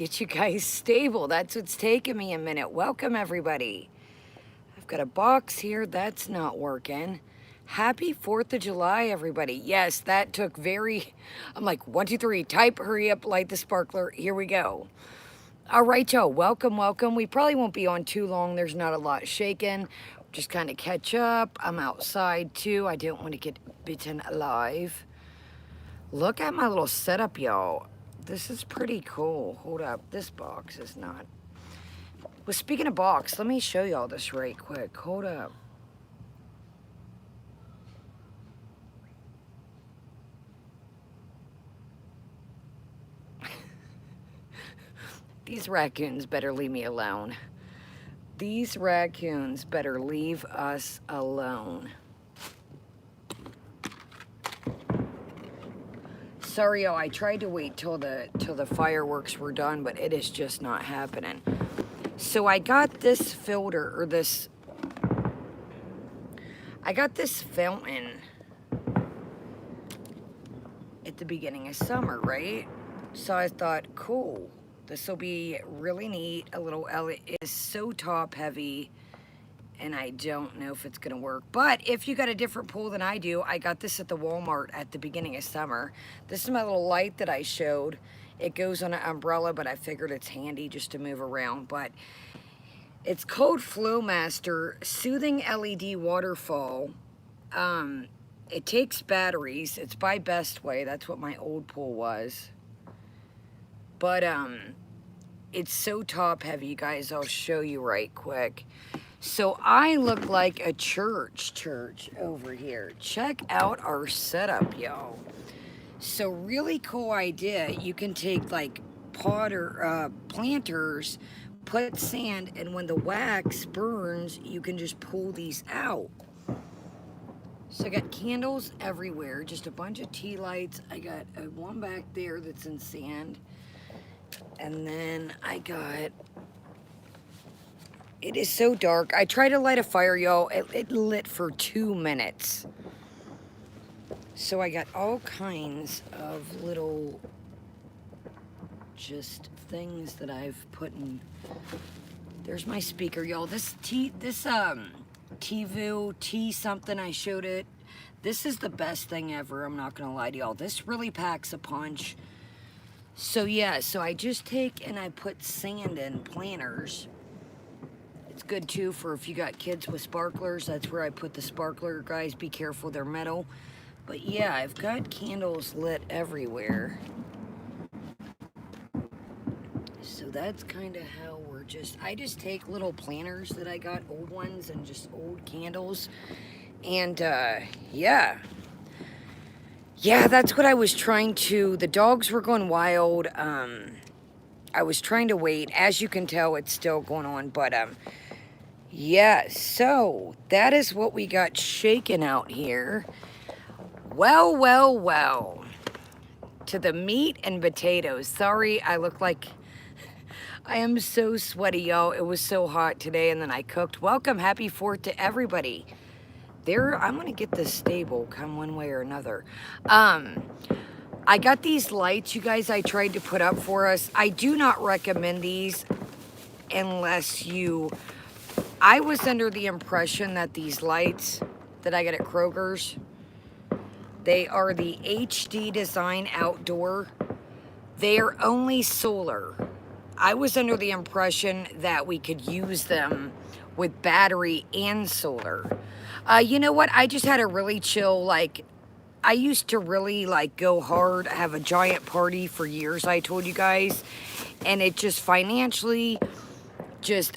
Get you guys stable. That's what's taking me a minute. Welcome, everybody. I've got a box here that's not working. Happy 4th of July, everybody. Yes, that took I'm like, 1, 2, 3, type, hurry up, light the sparkler. Here we go. All right, y'all, welcome, welcome. We probably won't be on too long. There's not a lot shaking. Just kind of catch up. I'm outside, too. I don't want to get bitten alive. Look at my little setup, y'all. This is pretty cool. Hold up. This box is not. Well, speaking of box, let me show y'all this right quick. Hold up. These raccoons better leave me alone. These raccoons better leave us alone. Sorry, y'all. I tried to wait till the fireworks were done, but it is just not happening. So I got this filter, or this. I got this fountain at the beginning of summer, right? So I thought, cool, this will be really neat. A little It is so top heavy, and I don't know if it's gonna work. But if you got a different pool than I do, I got this at the Walmart at the beginning of summer. This is my little light that I showed. It goes on an umbrella, but I figured it's handy just to move around. But it's called Flowmaster Soothing LED Waterfall. It takes batteries. It's by Best Way. That's what my old pool was. But it's so top heavy, you guys. I'll show you right quick. So I look like a church over here. Check out our setup, y'all. So really cool idea. You can take like planters, put sand, and when the wax burns, you can just pull these out. So I got candles everywhere, just a bunch of tea lights. I got one back there that's in sand. And then I got, it is so dark. I tried to light a fire, y'all. It lit for 2 minutes. So I got all kinds of little just things that I've put in. There's my speaker, y'all. This TVU T something, I showed it. This is the best thing ever. I'm not gonna lie to y'all. This really packs a punch. So yeah, so I just take and I put sand in planters. It's good too for if you got kids with sparklers. That's where I put the sparkler, guys. Be careful, they're metal. But yeah, I've got candles lit everywhere. So that's kind of how I just take little planters that I got, old ones, and just old candles. And yeah, that's what I was trying to, the dogs were going wild. I was trying to wait. As you can tell, it's still going on, but yeah, so that is what we got shaken out here. Well, to the meat and potatoes. Sorry, I look like I am so sweaty, y'all. It was so hot today, and then I cooked. Welcome, happy 4th to everybody. I'm gonna get this stable, come one way or another. I got these lights, you guys, I tried to put up for us. I do not recommend these unless I was under the impression that these lights that I got at Kroger's, they are the HD Design Outdoor. They are only solar. I was under the impression that we could use them with battery and solar. You know what? I just had a really chill, I used to really go hard, have a giant party for years, I told you guys. And it just financially,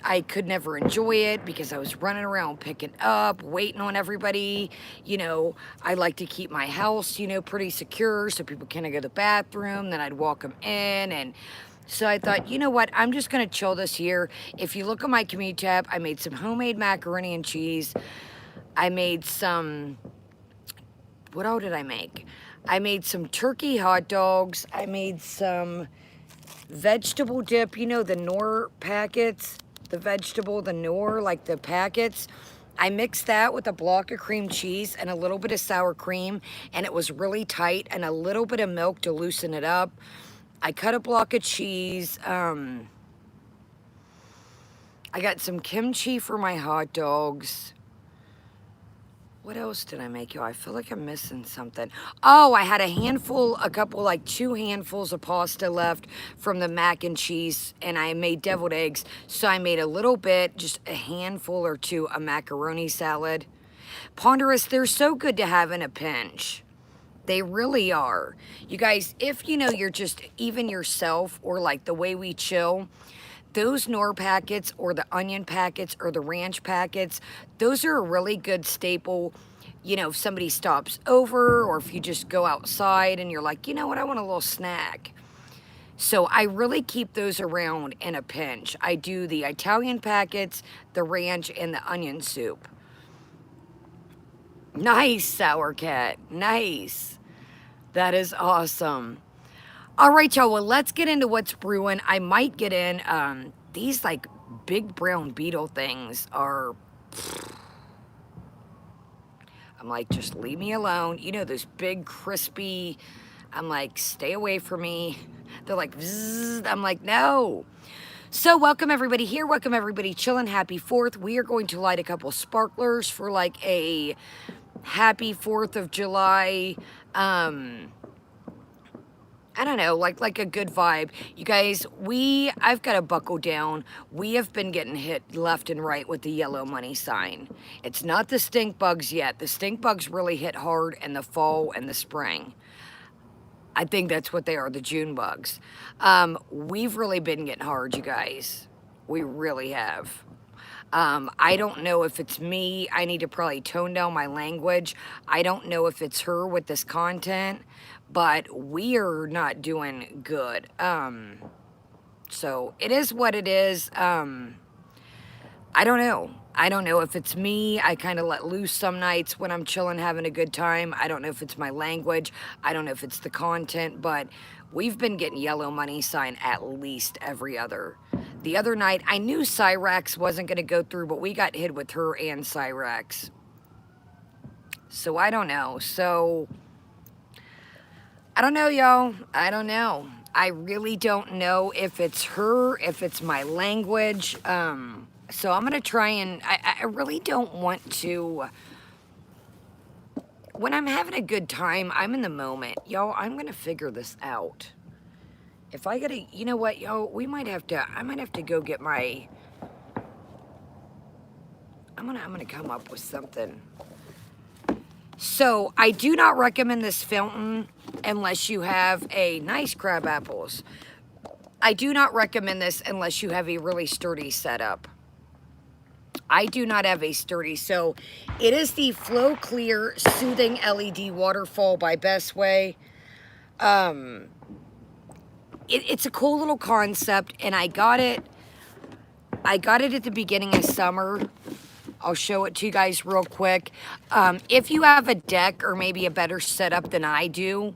I could never enjoy it because I was running around picking up, waiting on everybody. You know, I like to keep my house, pretty secure so people can't go to the bathroom. Then I'd walk them in, and so I thought, you know what, I'm just gonna chill this year. If you look at my community tab, I made some homemade macaroni and cheese. I made some, what all did I make? I made some turkey hot dogs. I made some vegetable dip, the Knorr packets, the Knorr, like the packets. I mixed that with a block of cream cheese and a little bit of sour cream, and it was really tight, and a little bit of milk to loosen it up. I cut a block of cheese. I got some kimchi for my hot dogs. What else did I make, y'all? I feel like I'm missing something. Oh, I had a couple, like 2 handfuls of pasta left from the mac and cheese, and I made deviled eggs. So I made a little bit, just a handful or two of macaroni salad. Ponderous, they're so good to have in a pinch. They really are. You guys, if you know you're just even yourself or like the way we chill, those Knorr packets or the onion packets or the ranch packets, those are a really good staple. You know, if somebody stops over or if you just go outside and you're like, you know what, I want a little snack. So I really keep those around in a pinch. I do the Italian packets, the ranch, and the onion soup. Nice, Sour Cat. Nice. That is awesome. All right, y'all. Well, let's get into what's brewing. I might get in these like big brown beetle things are. I'm like, just leave me alone. You know, those big crispy. I'm like, stay away from me. They're like, Vzz. I'm like, no. So welcome everybody here. Welcome everybody chilling. Happy 4th. We are going to light a couple sparklers for like a happy 4th of July. I don't know, like a good vibe. You guys, I've got to buckle down. We have been getting hit left and right with the yellow money sign. It's not the stink bugs yet. The stink bugs really hit hard in the fall and the spring. I think that's what they are, the June bugs. We've really been getting hard, you guys. We really have. I don't know if it's me. I need to probably tone down my language. I don't know if it's her with this content, but we are not doing good. So it is what it is. I don't know. I don't know if it's me. I kind of let loose some nights when I'm chilling, having a good time. I don't know if it's my language. I don't know if it's the content, but we've been getting yellow money sign at least every other. The other night, I knew Cyrax wasn't going to go through, but we got hit with her and Cyrax. So I don't know. So I don't know, y'all. I don't know. I really don't know if it's her, if it's my language. So I'm going to try and, I really don't want to, when I'm having a good time, I'm in the moment. Y'all, I'm going to figure this out. If I gotta, you know what, y'all, I might have to go get my, I'm gonna come up with something. So, I do not recommend this fountain unless you have a nice crab apples. I do not recommend this unless you have a really sturdy setup. I do not have a sturdy, so it is the Flow Clear Soothing LED Waterfall by Best Way. It's a cool little concept, and I got it at the beginning of summer. I'll show it to you guys real quick. If you have a deck or maybe a better setup than I do,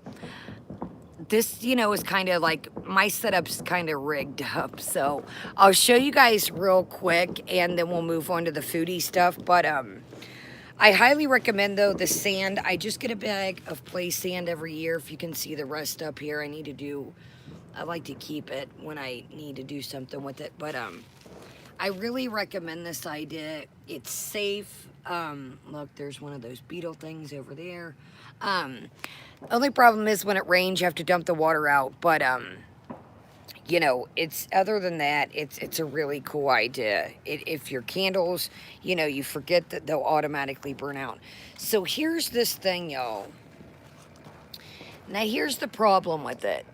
this, you know, is kind of like, my setup's kind of rigged up. So I'll show you guys real quick, and then we'll move on to the foodie stuff. But I highly recommend, though, the sand. I just get a bag of play sand every year. If you can see the rest up here, I like to keep it when I need to do something with it. But I really recommend this idea. It's safe. Look, there's one of those beetle things over there. Only problem is when it rains, you have to dump the water out. But you know, other than that, it's a really cool idea. If your candles, you know, you forget that they'll automatically burn out. So here's this thing, y'all. Now here's the problem with it.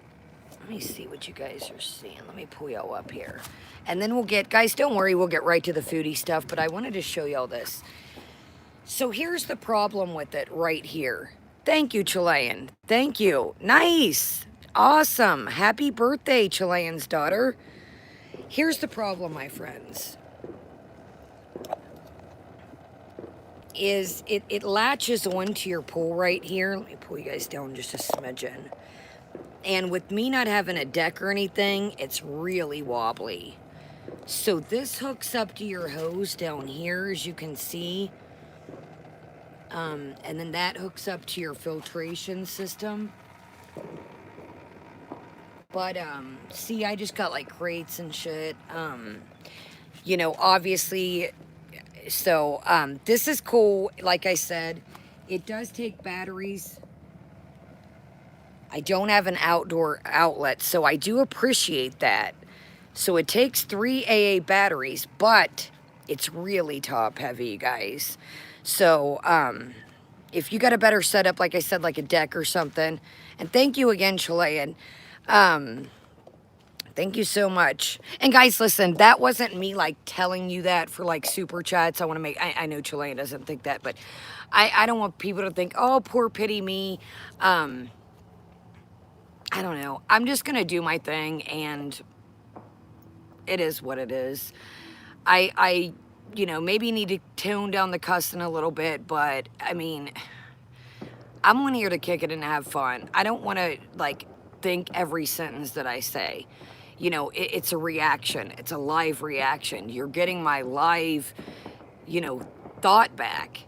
Let me see what you guys are seeing. Let me pull y'all up here. And then guys, don't worry, we'll get right to the foodie stuff, but I wanted to show y'all this. So here's the problem with it right here. Thank you, Chilean. Thank you. Nice. Awesome. Happy birthday, Chilean's daughter. Here's the problem, my friends. It latches onto your pole right here. Let me pull you guys down just a smidgen. And with me not having a deck or anything, it's really wobbly. So this hooks up to your hose down here, as you can see. And then that hooks up to your filtration system. But, see, I just got like crates and shit. You know, obviously, so, this is cool. Like I said, it does take batteries. I don't have an outdoor outlet, so I do appreciate that. So it takes 3 AA batteries, but it's really top heavy, you guys. So, if you got a better setup, like I said, like a deck or something, and thank you again, Chilean. Thank you so much. And guys, listen, that wasn't me like telling you that for like super chats. I want to make, I know Chilean doesn't think that, but I don't want people to think, oh, poor pity me. I don't know. I'm just going to do my thing, and it is what it is. I, you know, maybe need to tone down the cussing a little bit, but I mean, I'm on here to kick it and have fun. I don't want to like think every sentence that I say. You know, it's a reaction. It's a live reaction. You're getting my live, you know, thought back.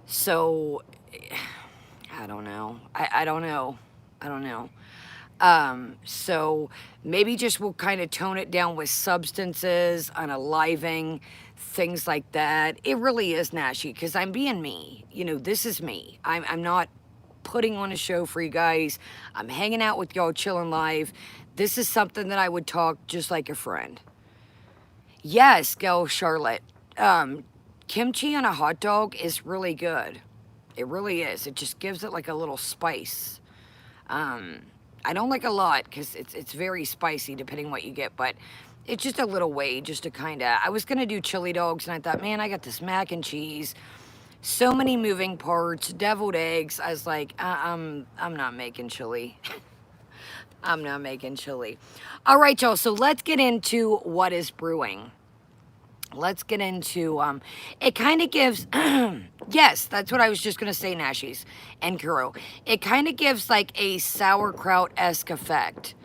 So, I don't know. I don't know. I don't know. So maybe just we'll kind of tone it down with substances, unaliving, things like that. It really is Nashi, because I'm being me. You know, this is me. I'm not putting on a show for you guys. I'm hanging out with y'all, chilling live. This is something that I would talk just like a friend. Yes, Gail Charlotte. Kimchi on a hot dog is really good. It really is. It just gives it like a little spice. I don't like a lot because it's very spicy depending what you get, but it's just a little way just to kind of, I was going to do chili dogs, and I thought, man, I got this mac and cheese, so many moving parts, deviled eggs. I was like, I'm not making chili. I'm not making chili. All right, y'all, so let's get into what is brewing. Let's get into, it kind of gives, yes, that's what I was just going to say, Nashies and Kuro. It kind of gives like a sauerkraut-esque effect.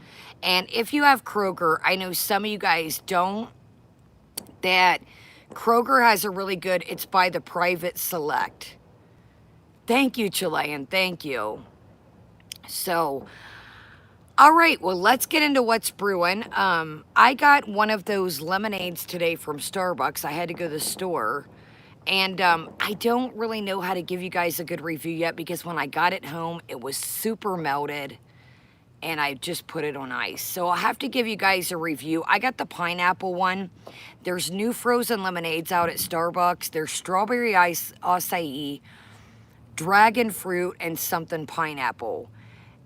And if you have Kroger, I know some of you guys don't, that Kroger has a really good, it's by the Private Select. Thank you, Chilean, thank you. So, all right, well, let's get into what's brewing. I got one of those lemonades today from Starbucks. I had to go to the store. And I don't really know how to give you guys a good review yet, because when I got it home, it was super melted. And I just put it on ice. So I'll have to give you guys a review. I got the pineapple one. There's new frozen lemonades out at Starbucks. There's strawberry ice acai, dragon fruit, and something pineapple.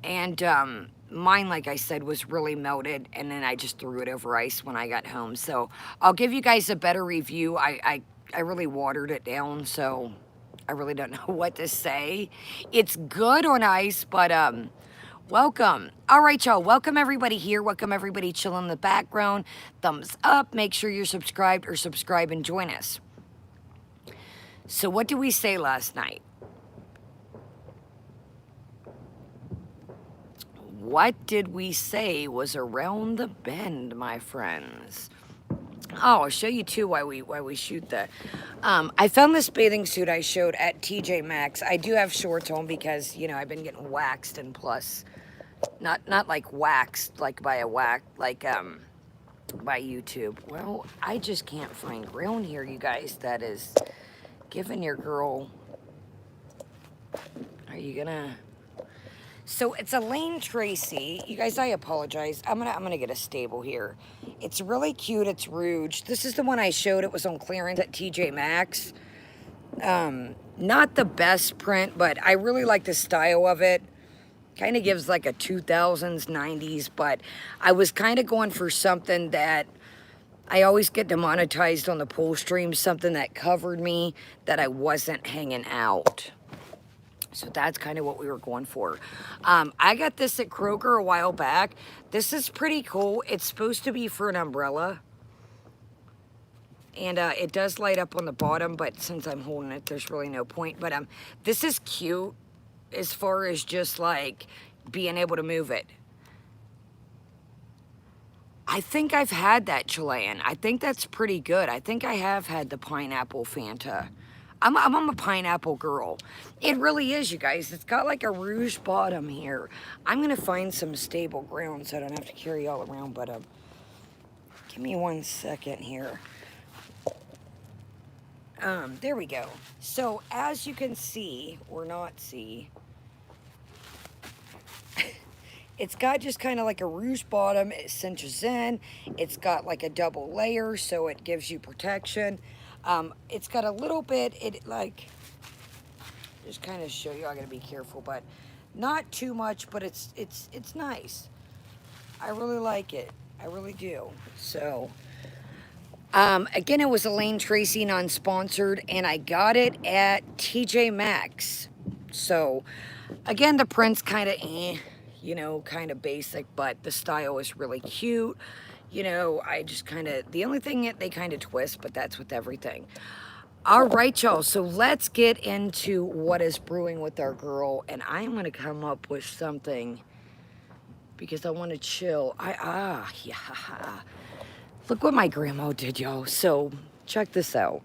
And mine, like I said, was really melted, and then I just threw it over ice when I got home. So I'll give you guys a better review. I really watered it down, so I really don't know what to say. It's good on ice, but welcome. All right, y'all. Welcome everybody here. Welcome everybody chilling in the background. Thumbs up. Make sure you're subscribed, or subscribe and join us. So what did we say last night? What did we say was around the bend, my friends? Oh, I'll show you too why we shoot that. I found this bathing suit I showed at TJ Maxx. I do have shorts on because, you know, I've been getting waxed, and plus, not like waxed like by a whack, like by YouTube. Well, I just can't find ground here, you guys, that is giving your girl. Are you gonna? So it's a Lane Tracy. You guys, I apologize. I'm gonna get a stable here. It's really cute. It's Rouge. This is the one I showed. It was on clearance at TJ Maxx. Not the best print, but I really like the style of it. Kind of gives like a 2000s, 90s, but I was kind of going for something that I always get demonetized on the pull stream, something that covered me, that I wasn't hanging out. So that's kind of what we were going for. I got this at Kroger a while back. This is pretty cool. It's supposed to be for an umbrella. And it does light up on the bottom, but since I'm holding it, there's really no point. But this is cute as far as just like being able to move it. I think I've had that Chilean. I think that's pretty good. I think I have had the pineapple Fanta. I'm a pineapple girl. It really is, you guys. It's got like a rouge bottom here. I'm gonna find some stable ground so I don't have to carry all around, but give me 1 second here. There we go. So as you can see, or not see, it's got just kind of like a rouge bottom. It cinches in. It's got like a double layer, so it gives you protection. It's got a little bit, just kind of show you, I gotta be careful, but not too much, but it's nice. I really like it. I really do. So, again, it was Elaine Tracy, non-sponsored, and I got it at TJ Maxx. So, again, the print's kind of kind of basic, but the style is really cute. I just the only thing that they kind of twist, but that's with everything. All right, y'all, so let's get into what is brewing with our girl, and I'm going to come up with something because I want to chill. Yeah. Look what my grandma did, y'all. So check this out.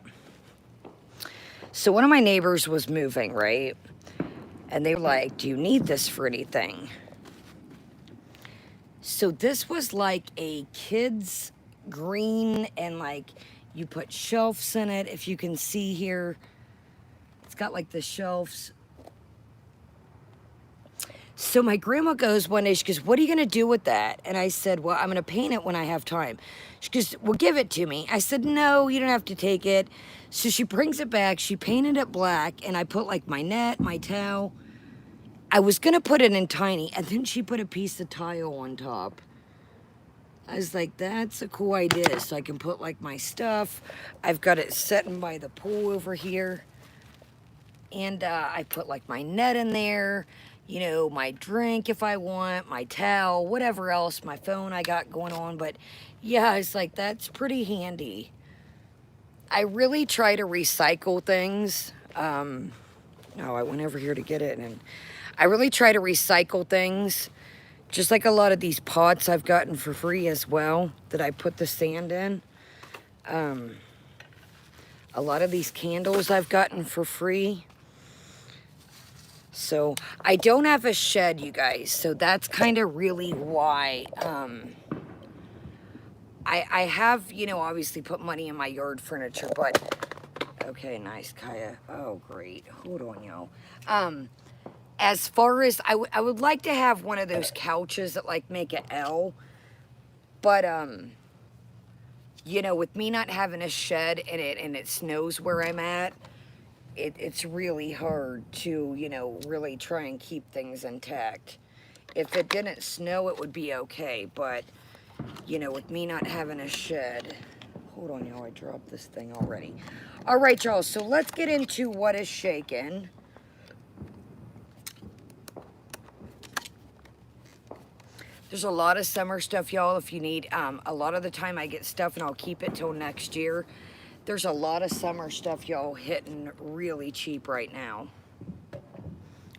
So one of my neighbors was moving, right? And they were like, do you need this for anything? So this was like a kid's green, and like you put shelves in it. If you can see here, it's got like the shelves. So my grandma goes one day, she goes, what are you going to do with that? And I said, well, I'm going to paint it when I have time. She goes, well, give it to me. I said, no, you don't have to take it. So she brings it back. She painted it black, and I put like my net, my towel. I was going to put it in tiny, and then she put a piece of tile on top. I was like, that's a cool idea. So I can put like my stuff. I've got it sitting by the pool over here. And I put like my net in there, my drink if I want, my towel, whatever else, my phone I got going on. But yeah, it's like, that's pretty handy. I really try to recycle things. No, I went over here to get it, and I really try to recycle things. Just like a lot of these pots I've gotten for free as well, that I put the sand in. A lot of these candles I've gotten for free. So I don't have a shed, you guys. So that's kind of really why I have, obviously put money in my yard furniture, but okay, nice, Kaya. Oh, great. Hold on, y'all. As far as I would like to have one of those couches that like make an L, but with me not having a shed and it snows where I'm at, it's really hard to really try and keep things intact. If it didn't snow, it would be okay, but with me not having a shed, hold on, y'all, I dropped this thing already. All right, y'all, so let's get into what is shaking. There's a lot of summer stuff, y'all, if you need. A lot of the time I get stuff and I'll keep it till next year. There's a lot of summer stuff, y'all, hitting really cheap right now.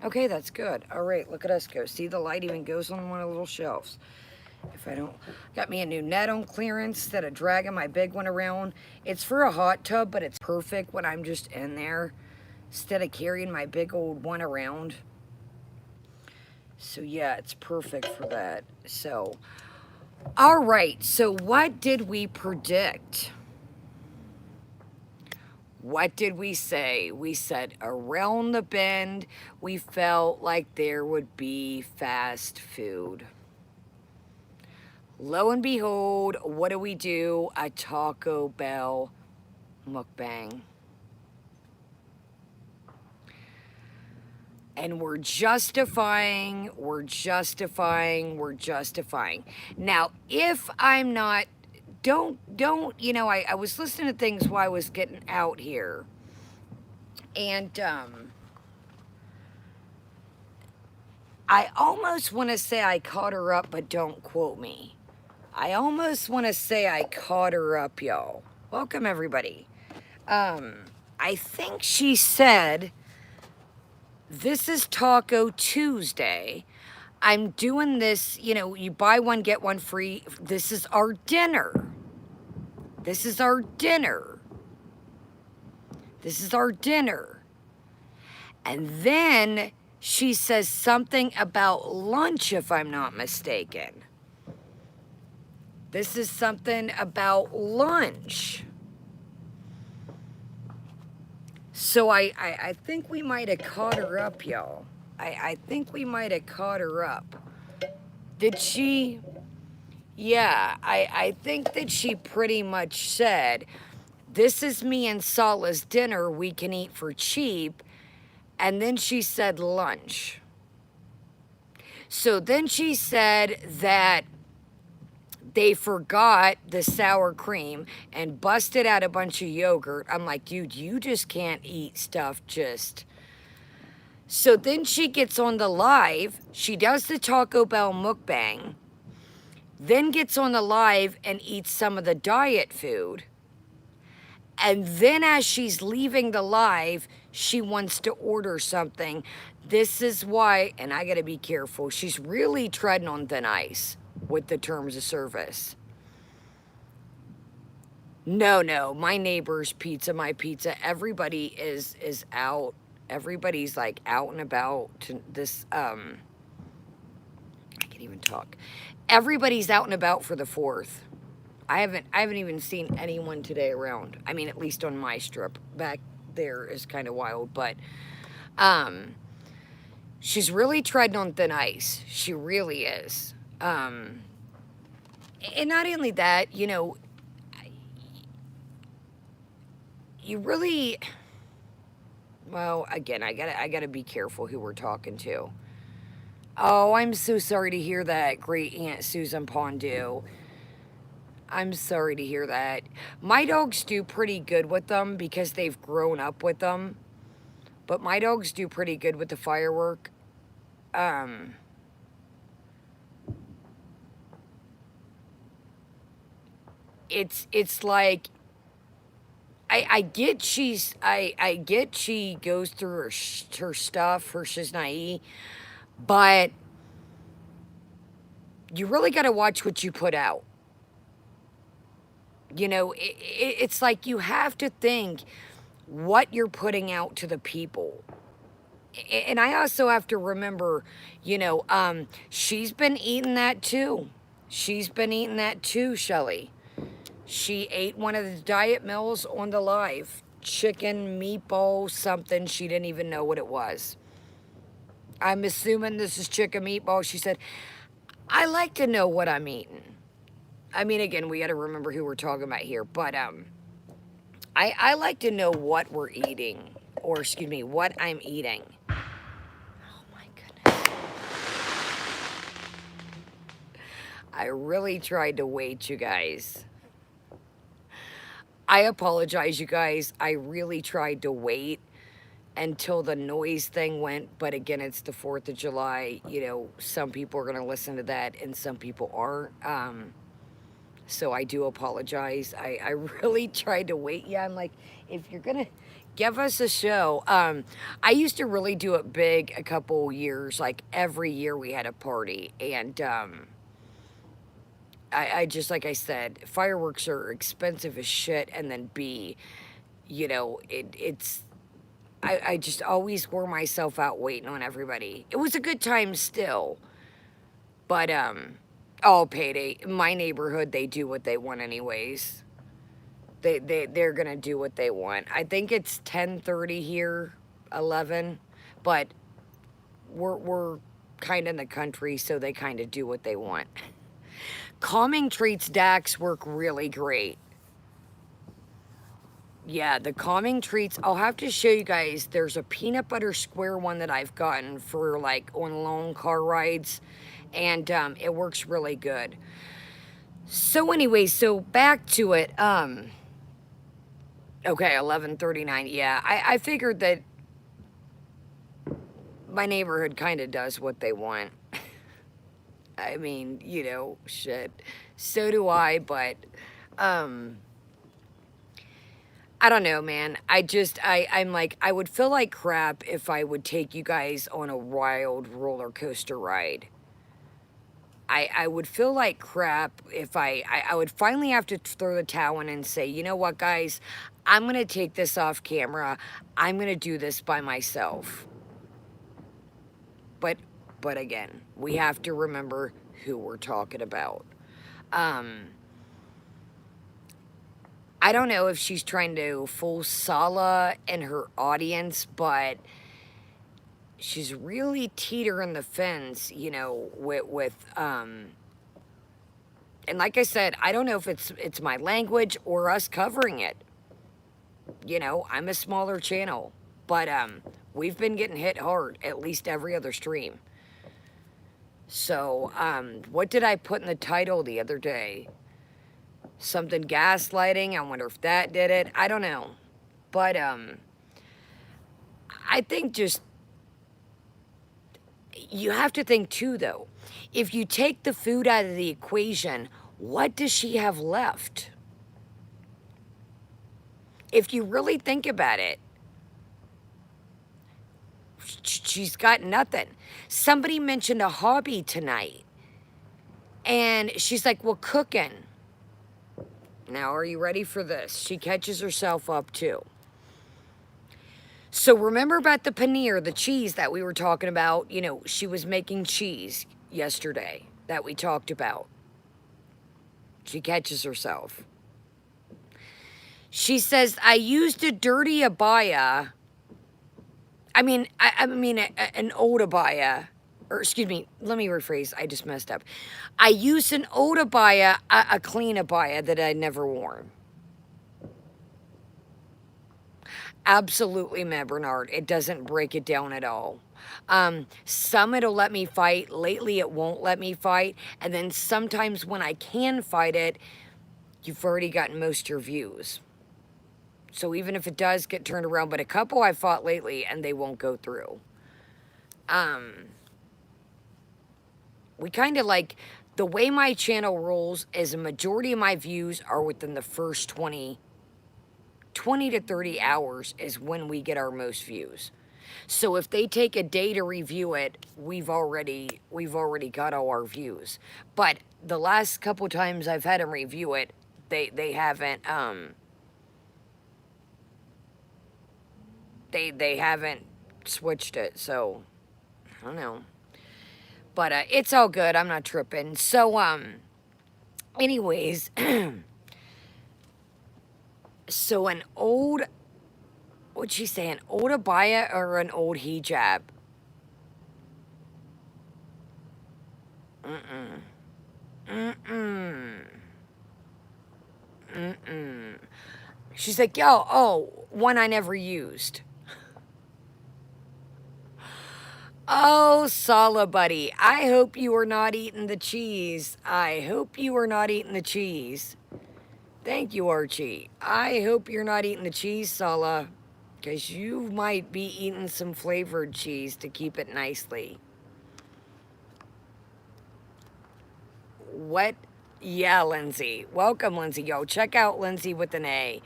Okay, that's good. All right, look at us go. See, the light even goes on one of the little shelves. If I don't, got me a new net on clearance instead of dragging my big one around. It's for a hot tub, but it's perfect when I'm just in there instead of carrying my big old one around. So yeah, it's perfect for that. So, all right, so what did we predict? What did we say? We said around the bend, we felt like there would be fast food. Lo and behold, what do? A Taco Bell mukbang. And we're justifying. Now, if I'm not, don't, I was listening to things while I was getting out here. And I almost want to say I caught her up, but don't quote me. I almost want to say I caught her up, y'all. Welcome, everybody. I think she said, this is Taco Tuesday. I'm doing this, you buy one, get one free. This is our dinner. This is our dinner. And then she says something about lunch, if I'm not mistaken. This is something about lunch. So I think we might have caught her up, y'all. I think we might have caught her up. Did she? Yeah, I think that she pretty much said, this is me and Sala's dinner, we can eat for cheap. And then she said lunch. So then she said that they forgot the sour cream and busted out a bunch of yogurt. I'm like, dude, you just can't eat stuff just. So then she gets on the live. She does the Taco Bell mukbang. Then gets on the live and eats some of the diet food. And then as she's leaving the live, she wants to order something. This is why, and I gotta be careful, she's really treading on thin ice with the terms of service. No, my neighbor's pizza, my pizza, everybody is out. Everybody's like out and about to this, I can't even talk. Everybody's out and about for the 4th. I haven't even seen anyone today around. I mean, at least on my strip. Back there is kind of wild, but she's really treading on thin ice. She really is. And not only that, you know, you really, well, again, I gotta be careful who we're talking to. Oh, I'm so sorry to hear that, great Aunt Susan Pondu. I'm sorry to hear that. My dogs do pretty good with them because they've grown up with them. But my dogs do pretty good with the firework. It's like I get I get she goes through her stuff, her shiznai, but you really got to watch what you put out. You know, it's like you have to think what you're putting out to the people. And I also have to remember, you know, she's been eating that too. She's been eating that too, Shelly. She ate one of the diet meals on the live. Chicken, meatball, something. She didn't even know what it was. I'm assuming this is chicken meatball. She said, I like to know what I'm eating. I mean, again, we got to remember who we're talking about here. But I like to know what we're eating. Or, excuse me, what I'm eating. Oh, my goodness. I really tried to wait, you guys. I apologize, you guys. I really tried to wait until the noise thing went. But again, it's the 4th of July. You know, some people are going to listen to that and some people aren't. So I do apologize. I really tried to wait. Yeah, I'm like, if you're going to give us a show. I used to really do it big a couple years. Like every year we had a party. And I just, like I said, fireworks are expensive as shit. And then B, you know, it's, I just always wore myself out waiting on everybody. It was a good time still. But, oh, payday. My neighborhood, they do what they want anyways. They're gonna do what they want. I think it's 10:30 here, 11, but we're kind of in the country, so they kind of do what they want. Calming treats Dax work really great. Yeah, the calming treats, I'll have to show you guys. There's a peanut butter square one that I've gotten for like on long car rides, and it works really good. So anyway, so back to it. Okay, 11:39. Yeah, I figured that my neighborhood kind of does what they want. I mean, you know, shit. So do I, but I don't know, man. I'm like, I would feel like crap if I would take you guys on a wild roller coaster ride. I would feel like crap if I would finally have to throw the towel in and say, you know what, guys, I'm going to take this off camera. I'm going to do this by myself. But again, we have to remember who we're talking about. I don't know if she's trying to fool Sala and her audience, but she's really teetering the fence, you know, with and like I said, I don't know if it's my language or us covering it. You know, I'm a smaller channel, but we've been getting hit hard at least every other stream. So, what did I put in the title the other day? Something gaslighting. I wonder if that did it. I don't know. But I think just you have to think too though. If you take the food out of the equation, what does she have left? If you really think about it, she's got nothing. Somebody mentioned a hobby tonight. And she's like, well, cooking. Now, are you ready for this? She catches herself up too. So remember about the paneer, the cheese that we were talking about? You know, she was making cheese yesterday that we talked about. She catches herself. She says, I used a dirty abaya. I mean, an old abaya. Or excuse me, let me rephrase. I just messed up. I used an old abaya, a clean abaya that I'd never worn. Absolutely, Matt Bernard. It doesn't break it down at all. Some it'll let me fight. Lately, it won't let me fight. And then sometimes when I can fight it, you've already gotten most of your views. So even if it does get turned around, but a couple I fought lately and they won't go through. We kind of like, the way my channel rolls is a majority of my views are within the first 20 to 30 hours is when we get our most views. So if they take a day to review it, we've already got all our views. But the last couple times I've had them review it, they haven't they haven't switched it. So I don't know. But it's all good. I'm not tripping. So anyways, so an old, what'd she say, an old abaya or an old hijab? She's like, yo, oh, one I never used. Oh, Sala buddy, I hope you are not eating the cheese. I hope you are not eating the cheese. Thank you, Archie. I hope you're not eating the cheese, Sala, because you might be eating some flavored cheese to keep it nicely. What? Yeah, Lindsay. Welcome, Lindsay. Yo, check out Lindsay with an A.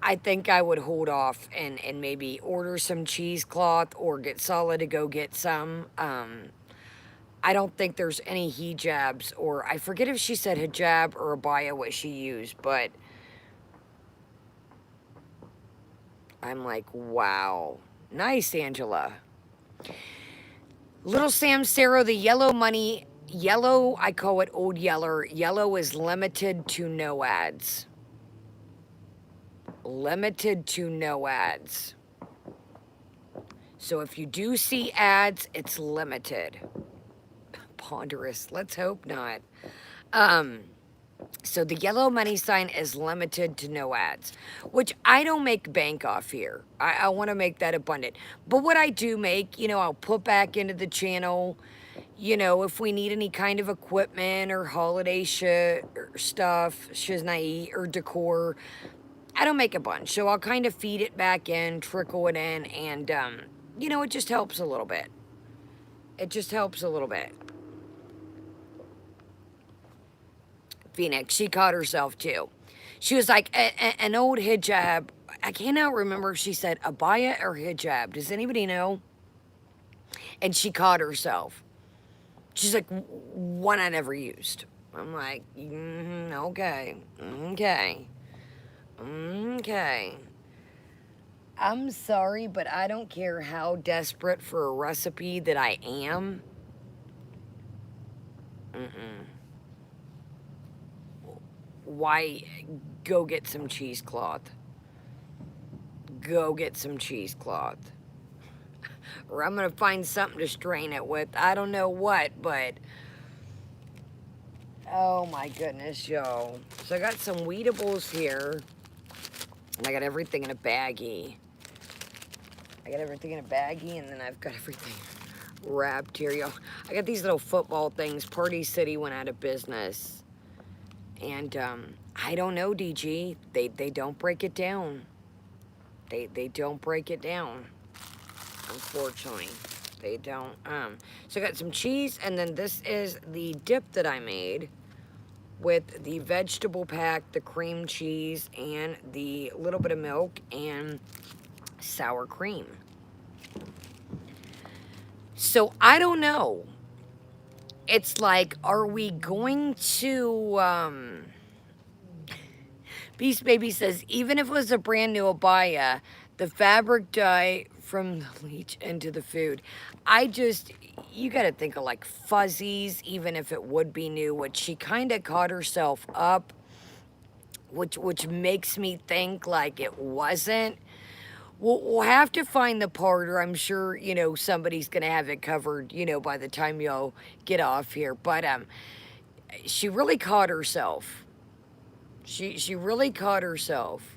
I think I would hold off and maybe order some cheesecloth or get Sala to go get some. I don't think there's any hijabs, or I forget if she said hijab or abaya what she used, but I'm like, wow. Nice, Angela. Little Sam Sarah, the yellow money, yellow, I call it old yeller. Yellow is limited to no ads. Limited to no ads. So if you do see ads, it's limited. Ponderous. Let's hope not. So the yellow money sign is limited to no ads, which I don't make bank off here. I want to make that abundant. But what I do make, you know, I'll put back into the channel, you know, if we need any kind of equipment or holiday shit or stuff, shiznai or decor, I don't make a bunch. So I'll kind of feed it back in, trickle it in, and, you know, it just helps a little bit. It just helps a little bit. Phoenix, she caught herself too. She was like, an old hijab. I cannot remember if she said abaya or hijab. Does anybody know? And she caught herself. She's like, one I never used. I'm like, okay, okay, okay. I'm sorry, but I don't care how desperate for a recipe that I am. Mm-mm. Why go get some cheesecloth? Go get some cheesecloth. Or I'm gonna find something to strain it with. I don't know what, but oh my goodness, yo. So I got some Weedables here. And I got everything in a baggie. I got everything in a baggie, and then I've got everything wrapped here, yo. I got these little football things. Party City went out of business. And I don't know, DG. They don't break it down. They don't break it down. Unfortunately. They don't. So I got some cheese, and then this is the dip that I made with the vegetable pack, the cream cheese, and the little bit of milk and sour cream. So I don't know. It's like, are we going to, Beast Baby says, even if it was a brand new abaya, the fabric dye from the leech into the food. You got to think of like fuzzies, even if it would be new, which she kind of caught herself up, which makes me think like it wasn't. We'll have to find the part, or I'm sure, somebody's going to have it covered, by the time y'all get off here. But she really caught herself. She really caught herself.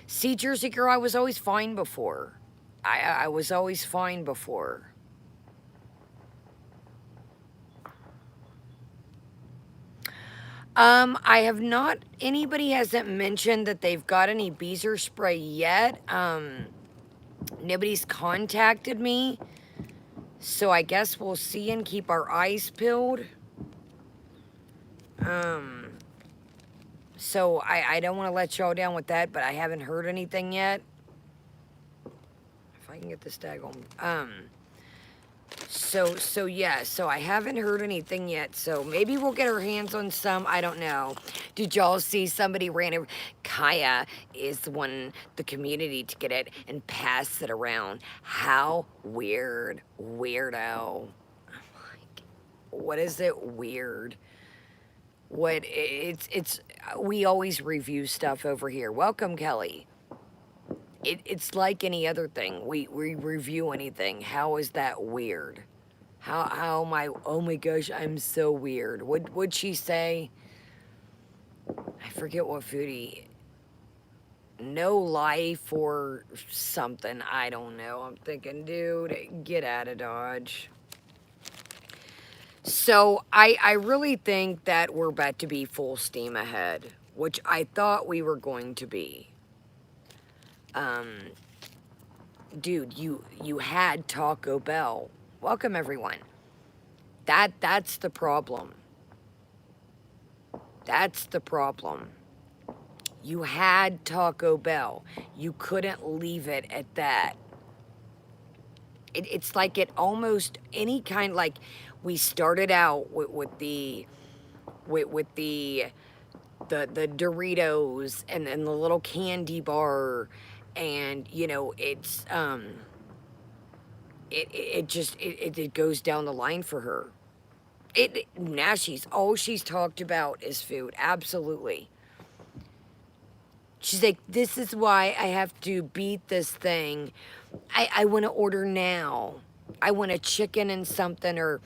See, Jersey Girl, I was always fine before. I was always fine before. I have not, anybody hasn't mentioned that they've got any Beezer spray yet. Nobody's contacted me. So I guess we'll see and keep our eyes peeled. So I don't want to let y'all down with that, but I haven't heard anything yet. If I can get this daggone. So yeah, so I haven't heard anything yet, so maybe we'll get our hands on some, I don't know. Did y'all see somebody ran over? Kaya is the one, the community to get it and pass it around. How weird, weirdo. I'm like, what is it weird? We always review stuff over here. Welcome, Kelly. It's like any other thing. We review anything. How is that weird? How am I? Oh my gosh, I'm so weird. Would she say? I forget what Foodie. No life or something. I don't know. I'm thinking, dude, get out of Dodge. So I really think that we're about to be full steam ahead, which I thought we were going to be. Dude, you had Taco Bell. Welcome everyone. That's the problem. That's the problem. You had Taco Bell. You couldn't leave it at that. It's like it almost any kind, like we started out with the Doritos and the little candy bar, and it goes down the line for her. Now all she's talked about is food. Absolutely. She's like, this is why I have to beat this thing. I want to order now. I want a chicken and something, or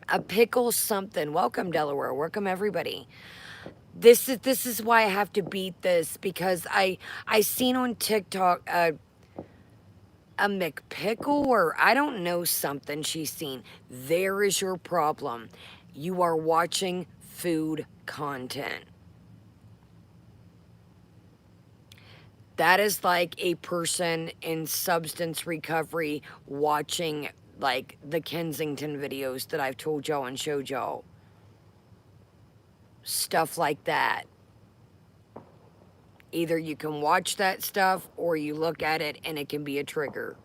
a pickle something. Welcome, Delaware. Welcome, everybody. This is why I have to beat this, because I seen on TikTok a McPickle, or I don't know, something she's seen. There is your problem. You are watching food content. That is like a person in substance recovery watching like the Kensington videos that I've told y'all and showed y'all. Stuff like that. Either you can watch that stuff or you look at it and it can be a trigger.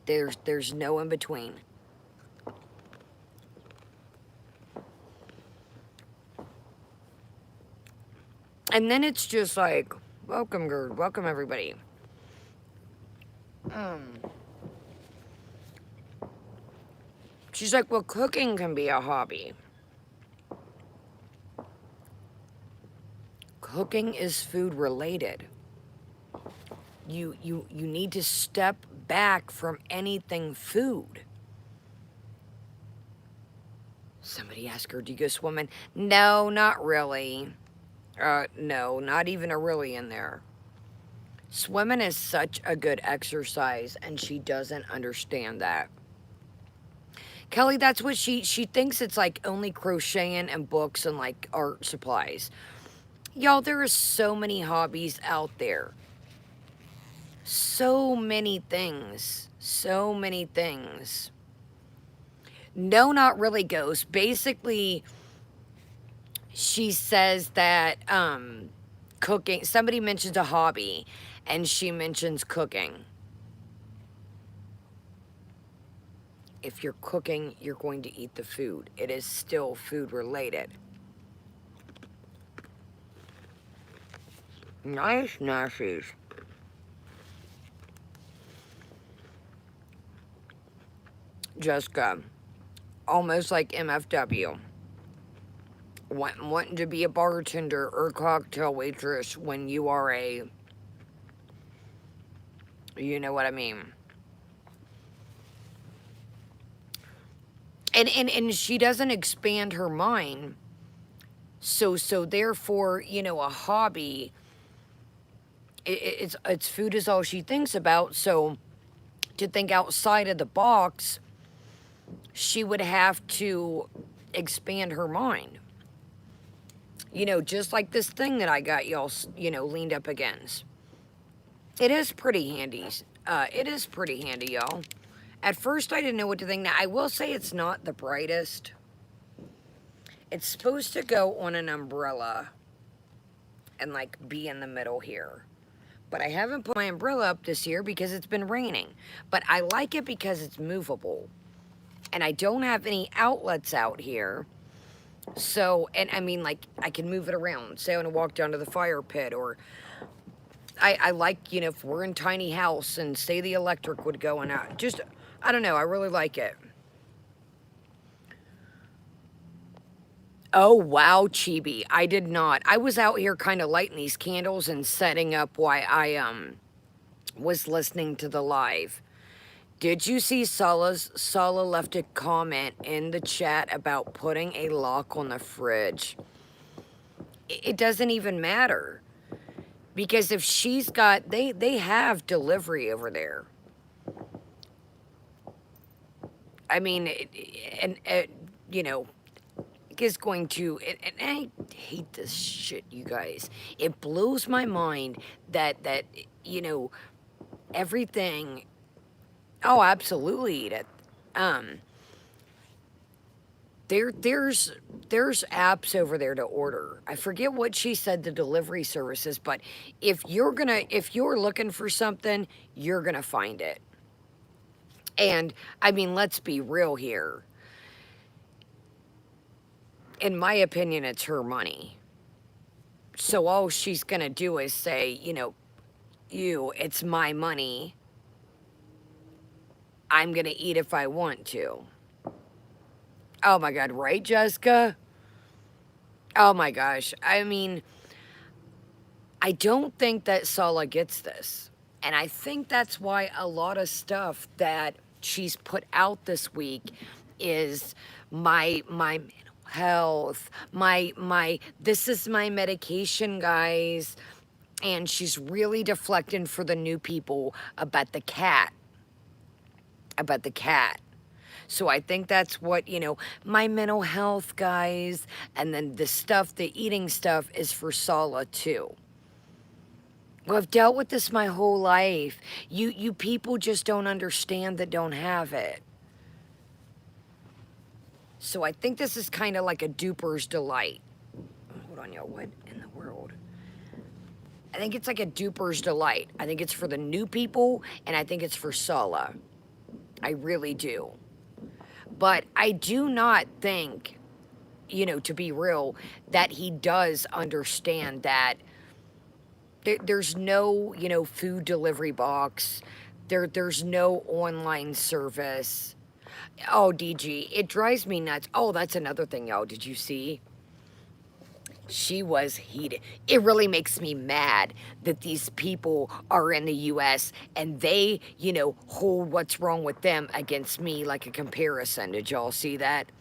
There's no in between. And then it's just like, welcome, Gerd. Welcome, everybody. She's like, well, cooking can be a hobby. Cooking is food related. You need to step back from anything food. Somebody asked her, do you go swimming? No, not really. No, not even a really in there. Swimming is such a good exercise, and she doesn't understand that. Kelly, that's what she thinks it's like only crocheting and books and like art supplies. Y'all, there are so many hobbies out there. So many things. So many things. No, not really, Ghost. Basically, she says that cooking, somebody mentions a hobby, and she mentions cooking. If you're cooking, you're going to eat the food. It is still food related. Nice nasties. Jessica, almost like MFW. Wanting to be a bartender or cocktail waitress when you are a... You know what I mean. And she doesn't expand her mind. So therefore, you know, a hobby, it's food is all she thinks about. So to think outside of the box, she would have to expand her mind. You know, just like this thing that I got y'all, you know, leaned up against. It is pretty handy. It is pretty handy, y'all. At first, I didn't know what to think. Now, I will say it's not the brightest. It's supposed to go on an umbrella and, like, be in the middle here. But I haven't put my umbrella up this year because it's been raining. But I like it because it's movable. And I don't have any outlets out here. So, and I mean, like, I can move it around. Say I want to walk down to the fire pit, or I like, you know, if we're in tiny house and say the electric would go and out. Just, I don't know, I really like it. Oh, wow, Chibi. I did not. I was out here kind of lighting these candles and setting up while I was listening to the live. Did you see Sala left a comment in the chat about putting a lock on the fridge? It doesn't even matter. Because if she's got, they have delivery over there. I mean, you know, is going to, and I hate this shit, you guys. It blows my mind that you know, everything. Oh, absolutely eat it. There's apps over there to order. I forget what she said, the delivery services, but if you're looking for something, you're gonna find it. And I mean, let's be real here. In my opinion, it's her money. So all she's going to do is say, you know, it's my money. I'm going to eat if I want to. Oh my God, right, Jessica? Oh my gosh. I mean, I don't think that Sala gets this. And I think that's why a lot of stuff that she's put out this week is my health, this is my medication, guys. And she's really deflecting for the new people about the cat. So I think that's what, you know, my mental health, guys. And then the stuff, the eating stuff is for Sala too. Well, I've dealt with this my whole life. You people just don't understand that don't have it. So I think this is kind of like a duper's delight. Hold on, y'all. What in the world? I think it's like a duper's delight. I think it's for the new people, and I think it's for Sala. I really do. But I do not think to be real, that he does understand that there's no, food delivery box. There's no online service. Oh, DG, it drives me nuts. Oh, that's another thing, y'all. Did you see? She was heated. It really makes me mad that these people are in the US and they, hold what's wrong with them against me like a comparison. Did y'all see that?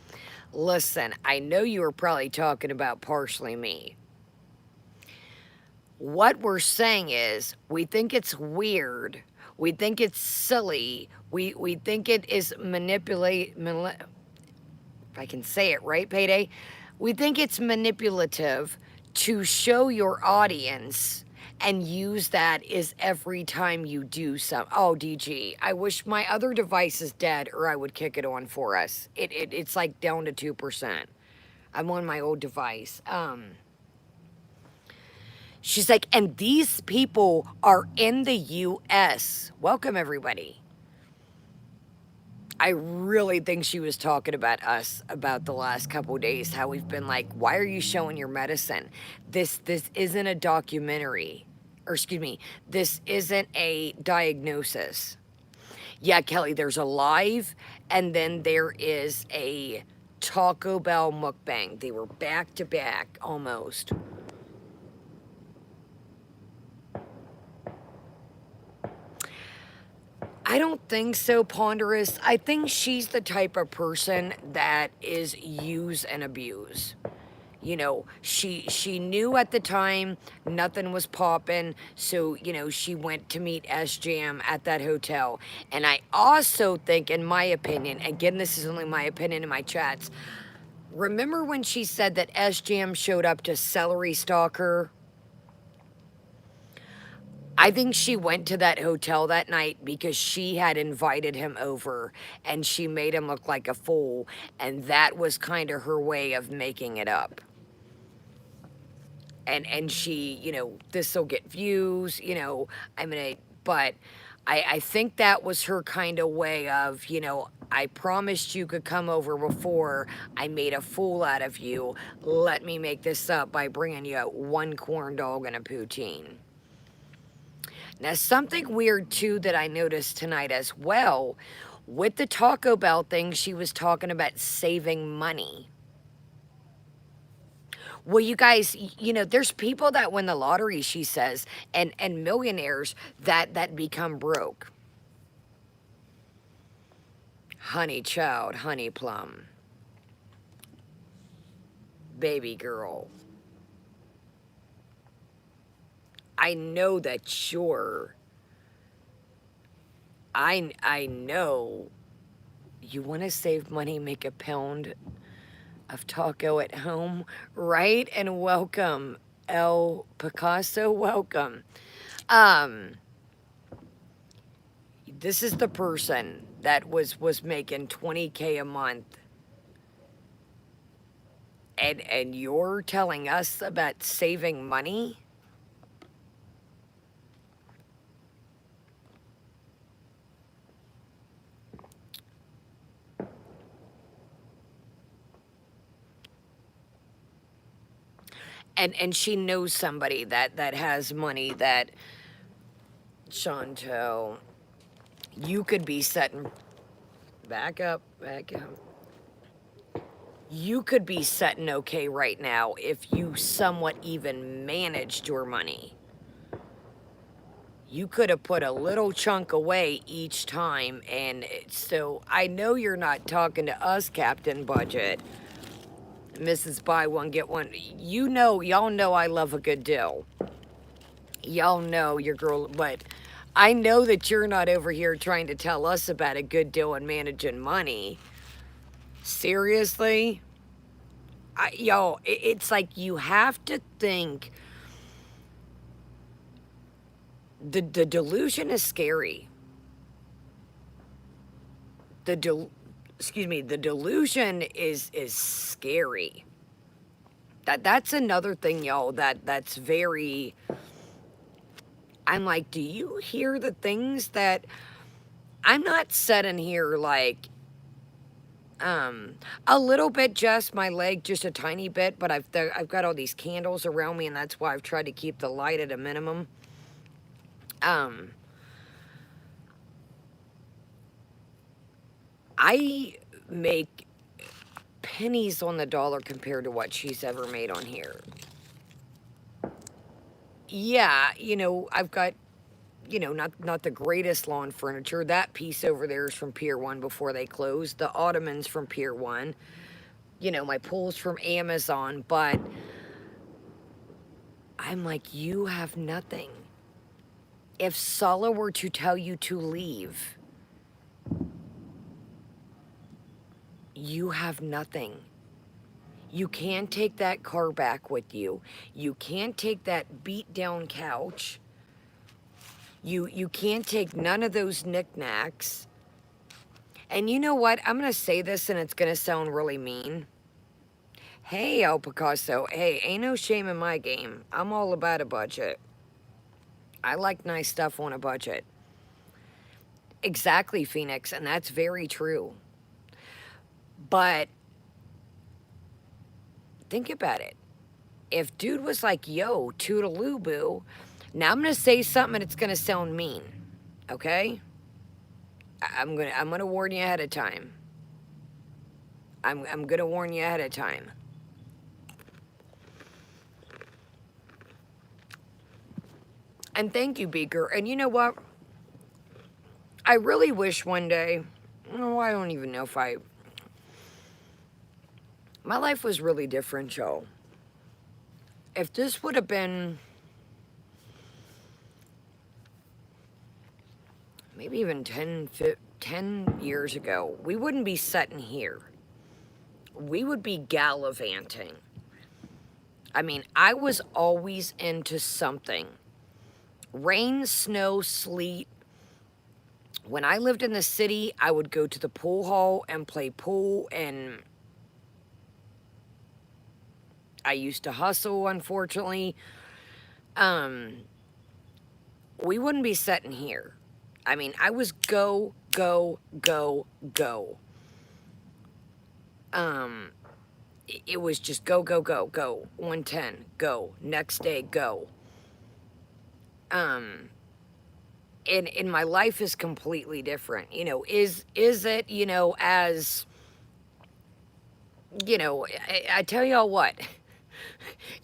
Listen, I know you were probably talking about partially me. What we're saying is we think it's weird. We think it's silly. We think it is if I can say it right, Payday. We think it's manipulative to show your audience and use that as every time you do some. Oh, DG, I wish my other device is dead or I would kick it on for us. It's like down to 2%. I'm on my old device. She's like, and these people are in the US. Welcome, everybody. I really think she was talking about us about the last couple of days, how we've been like, why are you showing your medicine? This isn't a documentary. Or excuse me, this isn't a diagnosis. Yeah, Kelly, there's a live and then there is a Taco Bell mukbang. They were back to back almost. I don't think so, Ponderous. I think she's the type of person that is use and abuse. She knew at the time nothing was popping, so she went to meet S Jam at that hotel. And I also think, in my opinion, again, this is only my opinion in my chats. Remember when she said that S Jam showed up to celery stalk her? I think she went to that hotel that night because she had invited him over and she made him look like a fool. And that was kind of her way of making it up. And she, this'll get views, but I think that was her kind of way of, I promised you could come over before. I made a fool out of you. Let me make this up by bringing you one corn dog and a poutine. Now, something weird, too, that I noticed tonight as well, with the Taco Bell thing, she was talking about saving money. Well, you guys, there's people that win the lottery, she says, and millionaires that become broke. Honey child, honey plum. Baby girl. I know that you're. I know you want to save money, make a pound of taco at home, right? And welcome, El Picasso, welcome. This is the person that was making $20K a month. And you're telling us about saving money? And she knows somebody that has money that, Chantel, you could be setting, back up. You could be setting okay right now if you somewhat even managed your money. You could have put a little chunk away each time, and so I know you're not talking to us, Captain Budget. Mrs. Buy One, Get One. Y'all know I love a good deal. Y'all know your girl, but I know that you're not over here trying to tell us about a good deal and managing money. Seriously? Y'all, it's like you have to think the delusion is scary. The delusion is scary. That's another thing, y'all, that's very. I'm like, do you hear the things that I'm not sitting here like A little bit, just my leg, just a tiny bit, but I've got all these candles around me, and that's why I've tried to keep the light at a minimum. Um, I make pennies on the dollar compared to what she's ever made on here. Yeah, I've got, not the greatest lawn furniture. That piece over there is from Pier 1 before they closed. The ottomans from Pier 1. My pool's from Amazon, but I'm like, you have nothing. If Sulla were to tell you to leave, you have nothing. You can't take that car back with you. You can't take that beat down couch. You can't take none of those knickknacks. And you know what? I'm going to say this and it's going to sound really mean. Hey, El Picasso. Hey, ain't no shame in my game. I'm all about a budget. I like nice stuff on a budget. Exactly, Phoenix, and that's very true. But think about it. If dude was like, yo, toodaloo boo, now I'm gonna say something and it's gonna sound mean. Okay? I'm gonna warn you ahead of time. I'm gonna warn you ahead of time. And thank you, Beaker. And you know what? I really wish one day, oh, I don't even know if my life was really different, Joe. If this would have been maybe even 10 years ago, we wouldn't be sitting here. We would be gallivanting. I mean, I was always into something. Rain, snow, sleet. When I lived in the city, I would go to the pool hall and play pool, and I used to hustle, unfortunately. We wouldn't be sitting here. I mean, I was go, go, go, go. It was just go, go, go, go. 110, go. Next day, go. And my life is completely different. Is it, as, I tell y'all what,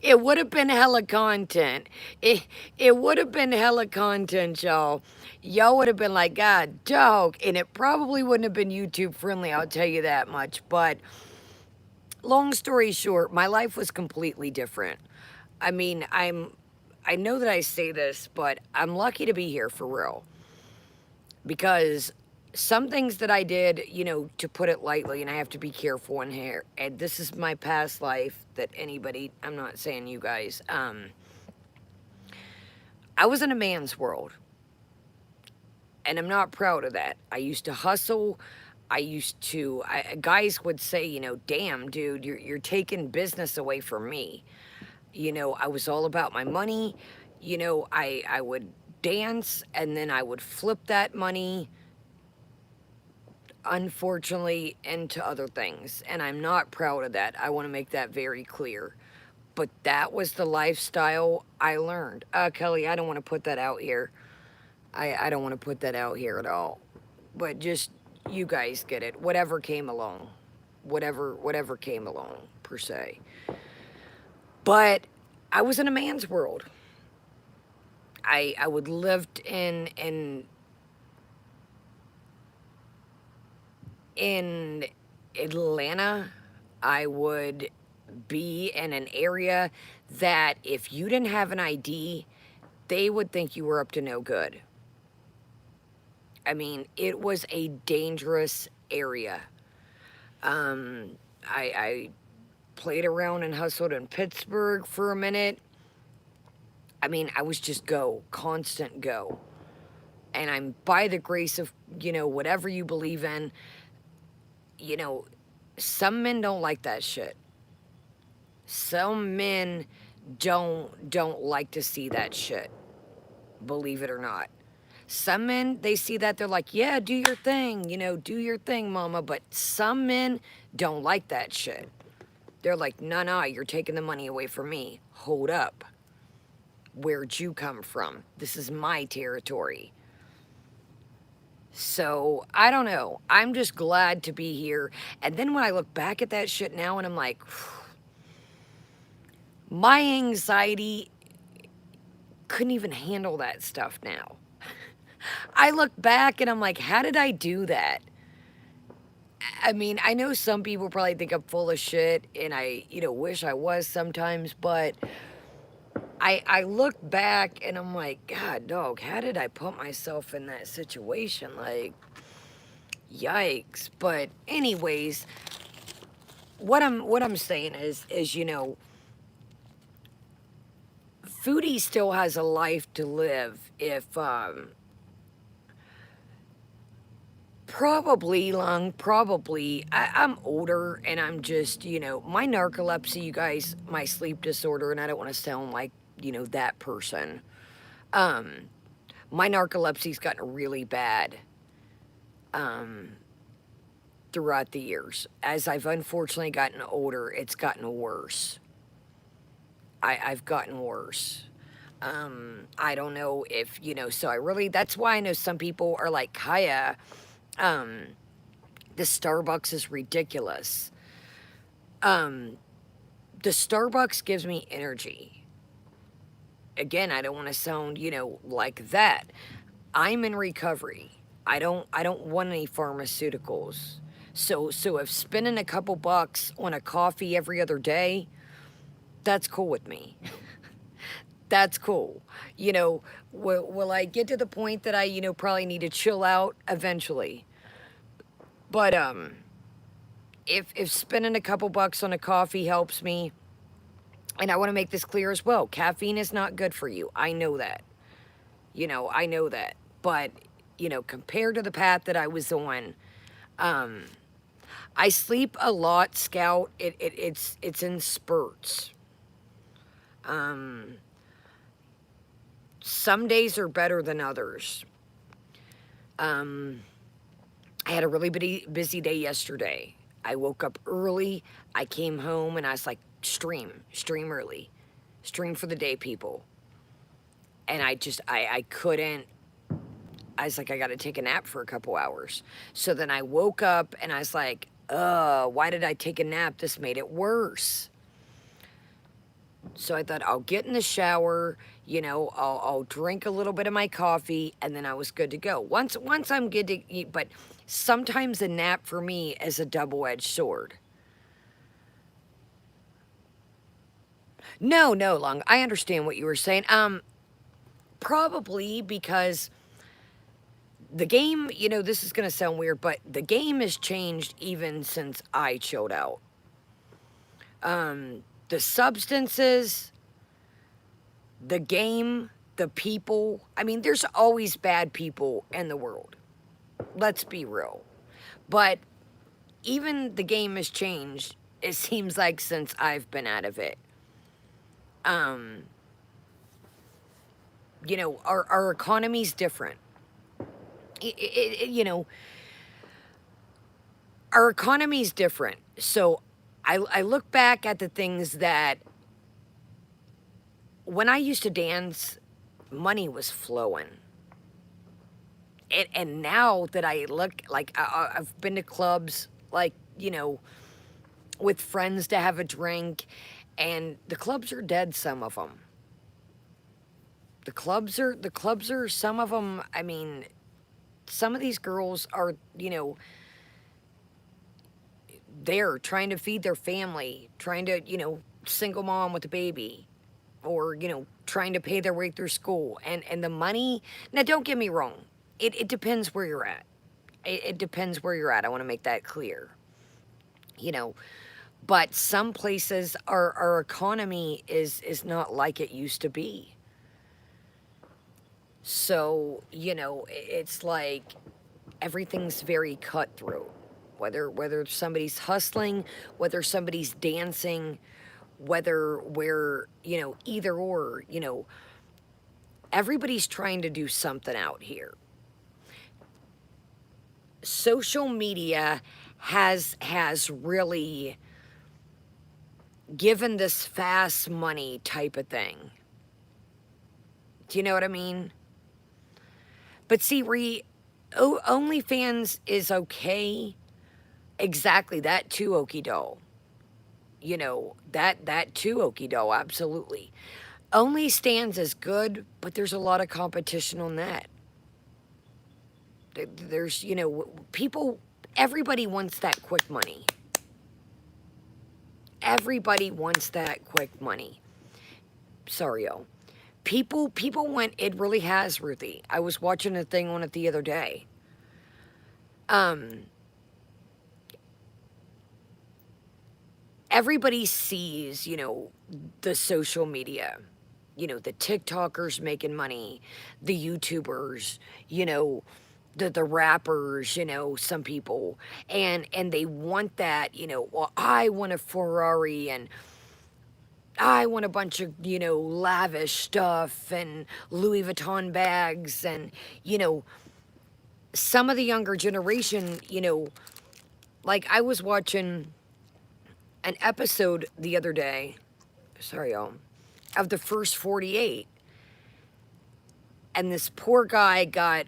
it would have been hella content. It would have been hella content, y'all. Y'all would have been like, God, dog. And it probably wouldn't have been YouTube friendly, I'll tell you that much. But long story short, my life was completely different. I mean, I know that I say this, but I'm lucky to be here for real. Because some things that I did, to put it lightly, and I have to be careful in here, and this is my past life that anybody, I'm not saying you guys, I was in a man's world. And I'm not proud of that. I used to hustle. Guys would say, damn, dude, you're taking business away from me. I was all about my money. I would dance and then I would flip that money, unfortunately, into other things. And I'm not proud of that. I want to make that very clear. But that was the lifestyle I learned. Kelly, I don't want to put that out here. I don't want to put that out here at all. But just, you guys get it. Whatever came along. Whatever came along, per se. But I was in a man's world. I would lived in Atlanta. I would be in an area that if you didn't have an ID, they would think you were up to no good. I mean, it was a dangerous area. I played around and hustled in Pittsburgh for a minute. I mean, I was just constant go. And I'm, by the grace of, whatever you believe in, some men don't like that shit. Some men don't like to see that shit, believe it or not. Some men, they see that, they're like, yeah, do your thing, do your thing, mama. But some men don't like that shit. They're like, nah, you're taking the money away from me. Hold up. Where'd you come from? This is my territory. So, I don't know. I'm just glad to be here. And then when I look back at that shit now and I'm like, my anxiety couldn't even handle that stuff now. I look back and I'm like, how did I do that? I mean, I know some people probably think I'm full of shit and I, wish I was sometimes, but I look back and I'm like, God, dog, how did I put myself in that situation? Like, yikes. But anyways, what I'm saying is, Foodie still has a life to live if, probably, I'm older and I'm just, my narcolepsy, you guys, my sleep disorder, and I don't want to sound like, that person. My narcolepsy's gotten really bad, throughout the years. As I've unfortunately gotten older, it's gotten worse. I've gotten worse. I don't know if, so that's why I know some people are like, Kaya, the Starbucks is ridiculous. The Starbucks gives me energy. Again, I don't want to sound, like that. I'm in recovery. I don't want any pharmaceuticals. So if spending a couple bucks on a coffee every other day, that's cool with me. That's cool. Will I get to the point that I, probably need to chill out eventually? But if spending a couple bucks on a coffee helps me, and I want to make this clear as well, caffeine is not good for you. I know that. I know that. But, compared to the path that I was on, I sleep a lot, Scout. It's in spurts. Some days are better than others. I had a really busy day yesterday. I woke up early. I came home and I was like, stream early. Stream for the day, people. And I couldn't. I was like, I got to take a nap for a couple hours. So then I woke up and I was like, why did I take a nap? This made it worse. So I thought, I'll get in the shower, I'll drink a little bit of my coffee, and then I was good to go. Once I'm good to eat, but sometimes a nap for me is a double-edged sword. No, Long, I understand what you were saying. Probably because the game, this is going to sound weird, but the game has changed even since I chilled out. The substances, the game, the people. I mean, there's always bad people in the world. Let's be real. But even the game has changed, it seems like, since I've been out of it. Our economy's different. Our economy's different. So I look back at the things that when I used to dance, money was flowing. And now that I look, like, I've been to clubs, like, with friends to have a drink, and the clubs are dead, some of them. The clubs are, some of them, I mean, some of these girls are, they're trying to feed their family, trying to, single mom with a baby, or, trying to pay their way through school. And the money, now don't get me wrong, it depends where you're at. It depends where you're at. I want to make that clear. But some places, our economy is not like it used to be. So, it's like everything's very cutthroat. Whether somebody's hustling, whether somebody's dancing, whether we're, either or, everybody's trying to do something out here. social media has really given this fast money type of thing. Do you know what I mean? But see, OnlyFans is okay. Exactly, that too, okie doke. You know, that too, okie doke, absolutely. Only stands as good, but there's a lot of competition on that. There's, you know, people, everybody wants that quick money. Everybody wants that quick money. Sorry, yo. People want, it really has, Ruthie. I was watching a thing on it the other day. Everybody sees, you know, the social media, you know, the TikTokers making money, the YouTubers, you know, the rappers, you know, some people, and they want that, you know, well, I want a Ferrari and I want a bunch of, you know, lavish stuff and Louis Vuitton bags, and, you know, some of the younger generation, you know, like I was watching an episode the other day, sorry, y'all, of the first 48. And this poor guy got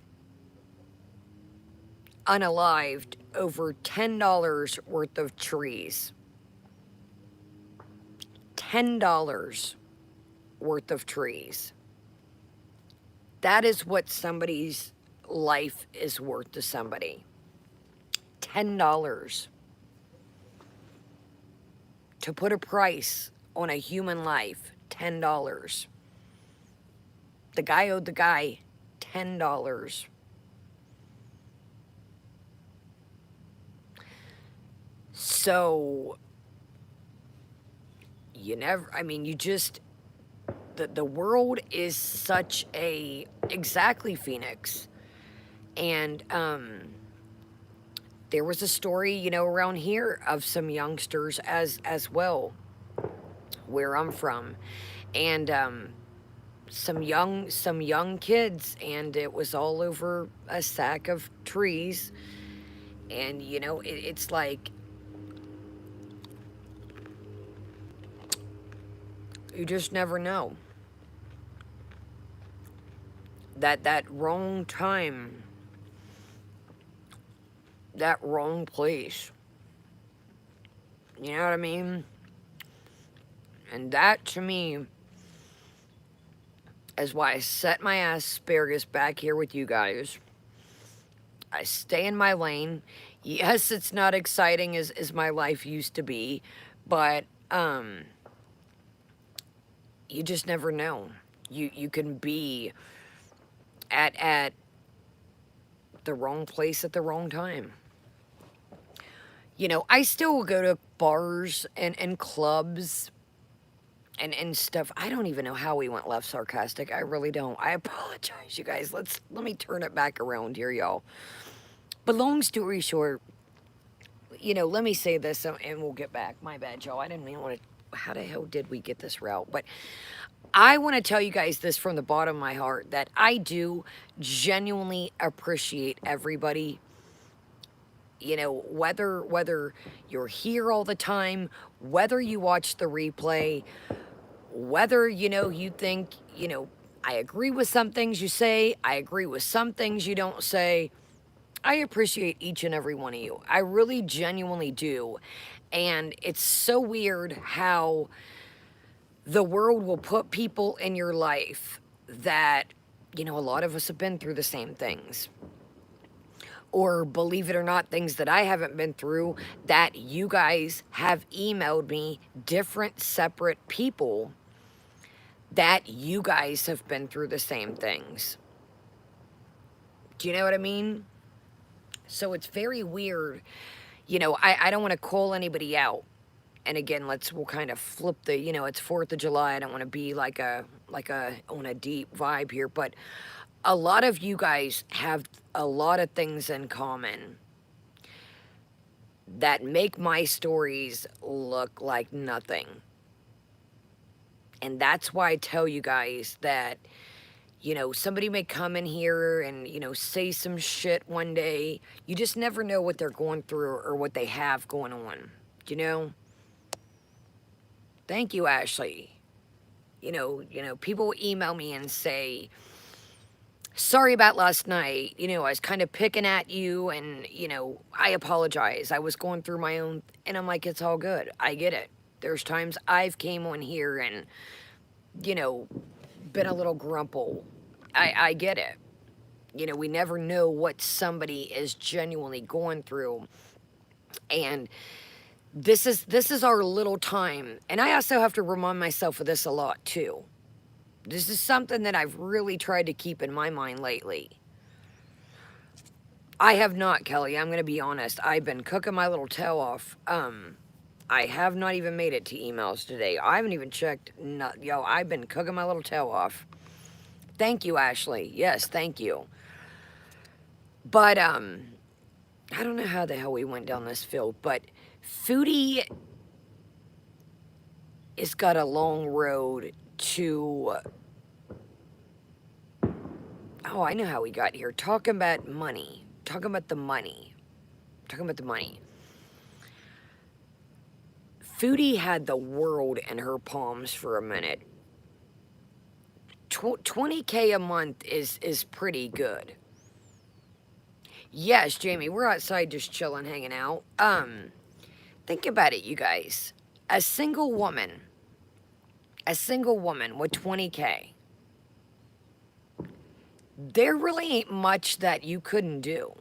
unalived over $10 worth of trees. $10 worth of trees. That is what somebody's life is worth to somebody. $10. To put a price on a human life, $10. The guy owed the guy $10. So, you never, I mean, you just, the world is such a, exactly, Phoenix. And, there was a story, you know, around here of some youngsters as well, where I'm from. And, some young kids, and it was all over a sack of trees. And you know, it's like, you just never know. That wrong time, that wrong place, you know what I mean? And that, to me, is why I set my asparagus back here with you guys. I stay in my lane. Yes, it's not exciting as my life used to be, but you just never know. You can be at the wrong place at the wrong time. You know, I still go to bars and clubs and stuff. I don't even know how we went left sarcastic. I really don't. I apologize, you guys. Let me turn it back around here, y'all. But long story short, you know, let me say this and we'll get back. My bad, y'all. I didn't even want to, how the hell did we get this route? But I want to tell you guys this from the bottom of my heart, that I do genuinely appreciate everybody. You know, whether you're here all the time, whether you watch the replay, whether, you know, you think, you know, I agree with some things you say, I agree with some things you don't say. I appreciate each and every one of you. I really genuinely do. And it's so weird how the world will put people in your life that, you know, a lot of us have been through the same things. Or, believe it or not, things that I haven't been through, that you guys have emailed me, different separate people, that you guys have been through the same things. Do you know what I mean? So it's very weird. You know, I don't want to call anybody out. And again, we'll kind of flip the, you know, it's 4th of July. I don't want to be like on a deep vibe here, but a lot of you guys have a lot of things in common that make my stories look like nothing. And that's why I tell you guys that somebody may come in here and, say some shit one day. You just never know what they're going through or what they have going on, you know? Thank you, Ashley. People email me and say, sorry about last night. I was kind of picking at you and, I apologize. I was going through my own, and I'm like, it's all good. I get it. There's times I've came on here and, been a little grumple. I get it. We never know what somebody is genuinely going through. And this is our little time. And I also have to remind myself of this a lot too. This is something that I've really tried to keep in my mind lately. I have not, Kelly. I'm going to be honest. I've been cooking my little tail off. I have not even made it to emails today. I haven't even checked. I've been cooking my little tail off. Thank you, Ashley. Yes, thank you. But, I don't know how the hell we went down this field, but Foodie has got a long road to... Oh, I know how we got here. Talking about money. Talking about the money. Foodie had the world in her palms for a minute. 20K a month is pretty good. Yes, Jamie, we're outside just chilling, hanging out. Think about it, you guys. A single woman with 20K, there really ain't much that you couldn't do.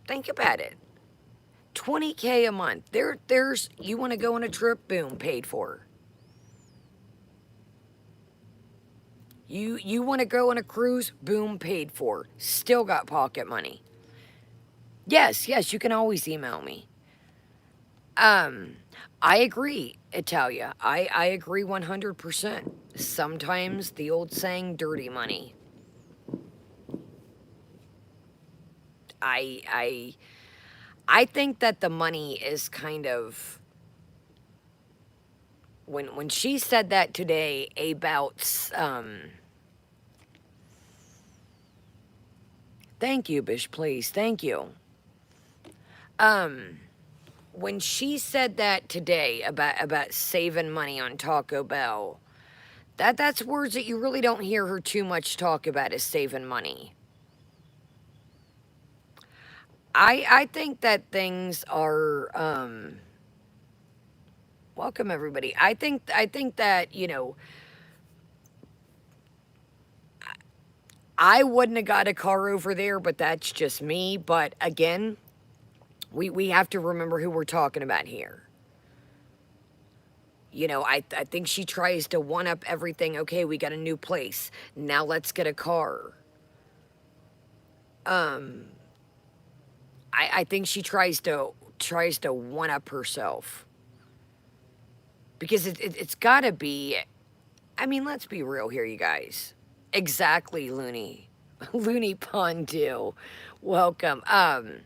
Think about it. 20K a month. There's, you want to go on a trip, boom, paid for. You want to go on a cruise, boom, paid for. Still got pocket money. Yes, you can always email me. I agree, Italia. I agree 100%. Sometimes the old saying, dirty money. I think that the money is kind of... When she said that today about... Thank you, Bish, please. Thank you. When she said that today about saving money on Taco Bell, that's words that you really don't hear her too much talk about, is saving money. I think that things are welcome everybody. I think that, I wouldn't have got a car over there, but that's just me. But again, we have to remember who we're talking about here. I think she tries to one-up everything. Okay, we got a new place. Now let's get a car. I think she tries to one-up herself. Because it's got to be... I mean, let's be real here, you guys. Exactly, Looney. Looney Pondu. Welcome. I'm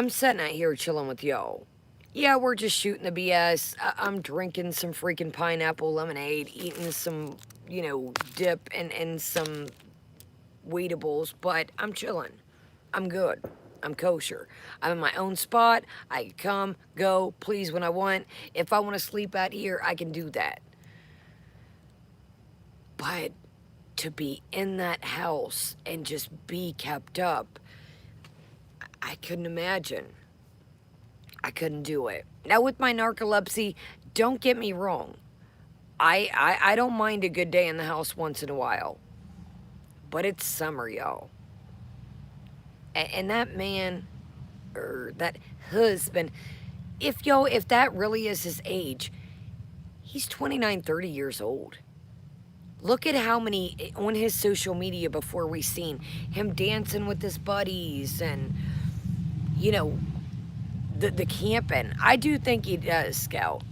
sitting out here chilling with y'all. Yeah, we're just shooting the BS. I'm drinking some freaking pineapple lemonade, eating some, dip and some Weedables, but I'm chilling. I'm good. I'm kosher. I'm in my own spot. I can come, go, please when I want. If I want to sleep out here, I can do that. But to be in that house and just be kept up, I couldn't imagine. I couldn't do it. Now with my narcolepsy, don't get me wrong. I don't mind a good day in the house once in a while. But it's summer, y'all. And that man, or that husband, if that really is his age, he's 29, 30 years old. Look at how many on his social media before we seen him dancing with his buddies and, the camping. I do think he does, Scout.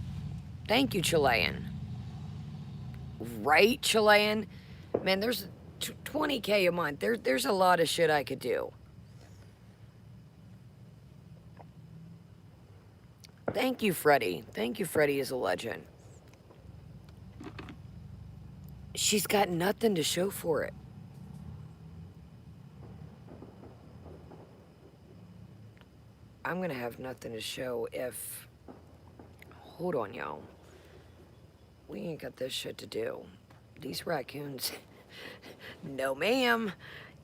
Thank you, Chilean. Right, Chilean? Man, there's 20K a month. There's a lot of shit I could do. Thank you, Freddie. Thank you, Freddie is a legend. She's got nothing to show for it. I'm gonna have nothing to show if... Hold on, y'all. We ain't got this shit to do. These raccoons... No, ma'am.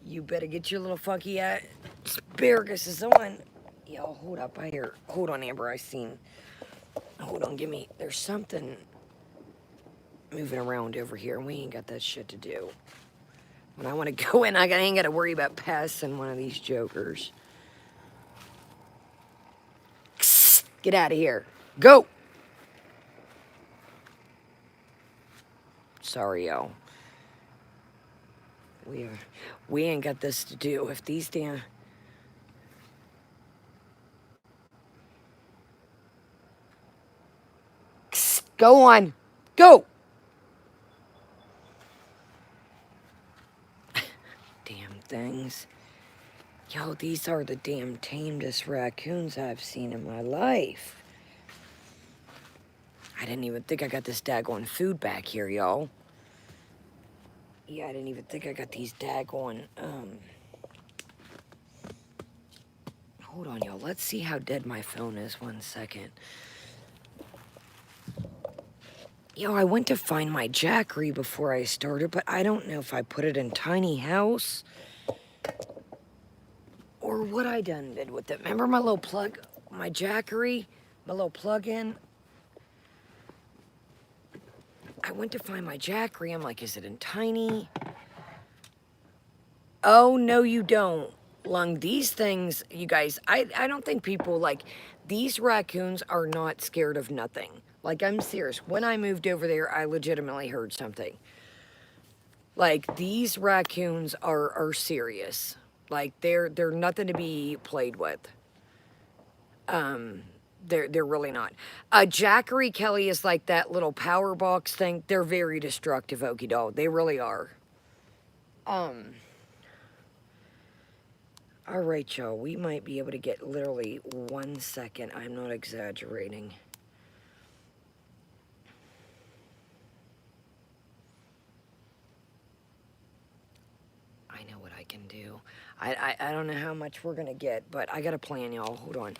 You better get your little funky asparagus on. Yo, hold up. I hear... Hold on, Amber. I seen... Hold on, give me... There's something moving around over here, and we ain't got that shit to do. When I want to go in, I ain't got to worry about passing one of these jokers. Get out of here. Go! Sorry, y'all. We ain't got this to do. If these damn... Go on. Go! Damn things. Yo, these are the damn tamedest raccoons I've seen in my life. I didn't even think I got this daggone food back here, y'all. Yeah, I didn't even think I got these daggone, Hold on, y'all. Let's see how dead my phone is. 1 second. Yo, I went to find my Jackery before I started, but I don't know if I put it in tiny house or what I done did with it. Remember my little plug, my Jackery, my little plug-in? I went to find my Jackery. I'm like, is it in tiny? Oh, no, you don't. Lung, these things, you guys, I don't think people, like, these raccoons are not scared of nothing. Like, I'm serious. When I moved over there, I legitimately heard something. Like, these raccoons are serious. Like, they're nothing to be played with. They're really not. Jackery Kelly is like that little power box thing. They're very destructive, Okie doll. They really are. All right, y'all. We might be able to get literally 1 second. I'm not exaggerating. I know what I can do. I don't know how much we're going to get, but I got a plan, y'all. Hold on.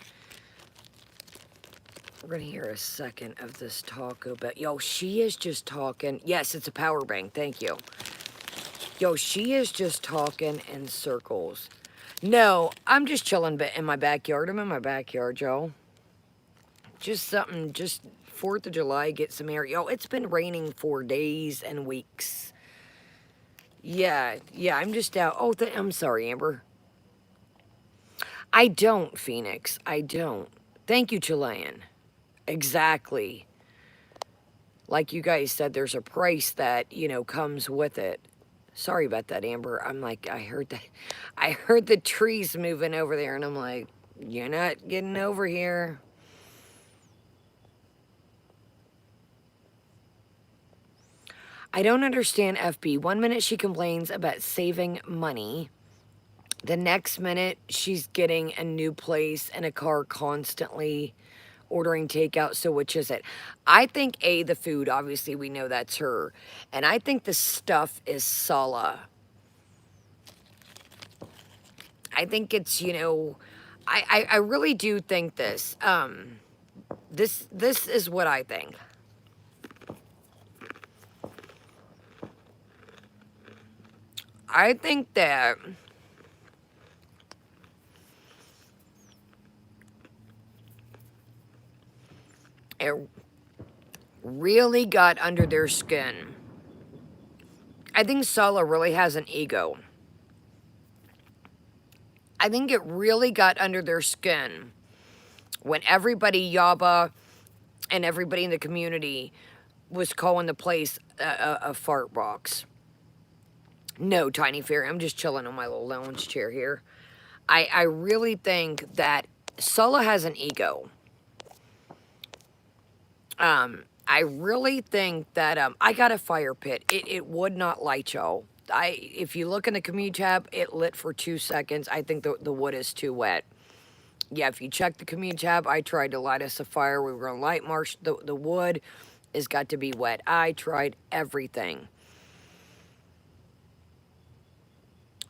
We're going to hear a second of this taco, but yo, she is just talking. Yes, it's a power bank. Thank you. Yo, she is just talking in circles. No, I'm just chilling in my backyard. I'm in my backyard, y'all. Just something, just 4th of July, get some air. Yo, it's been raining for days and weeks. Yeah, I'm just out. Oh, I'm sorry, Amber. I don't, Phoenix. I don't. Thank you, Chilean. Exactly. Like you guys said, there's a price that, you know, comes with it. Sorry about that, Amber. I'm like, I heard the trees moving over there, and I'm like, you're not getting over here. I don't understand FB. 1 minute she complains about saving money. The next minute she's getting a new place and a car constantly ordering takeout. So which is it? I think the food, obviously we know that's her. And I think the stuff is Sala. I think it's, you know, I really do think this. This is what I think. I think that it really got under their skin. I think Sala really has an ego. I think it really got under their skin when everybody, Yaba, and everybody in the community was calling the place a fart box. No, Tiny Fairy, I'm just chilling on my little lounge chair here. I really think that Sula has an ego. I really think that I got a fire pit. It would not light, y'all. If you look in the community tab, it lit for 2 seconds. I think the wood is too wet. Yeah, if you check the community tab, I tried to light us a fire. We were going to light march. The wood has got to be wet. I tried everything.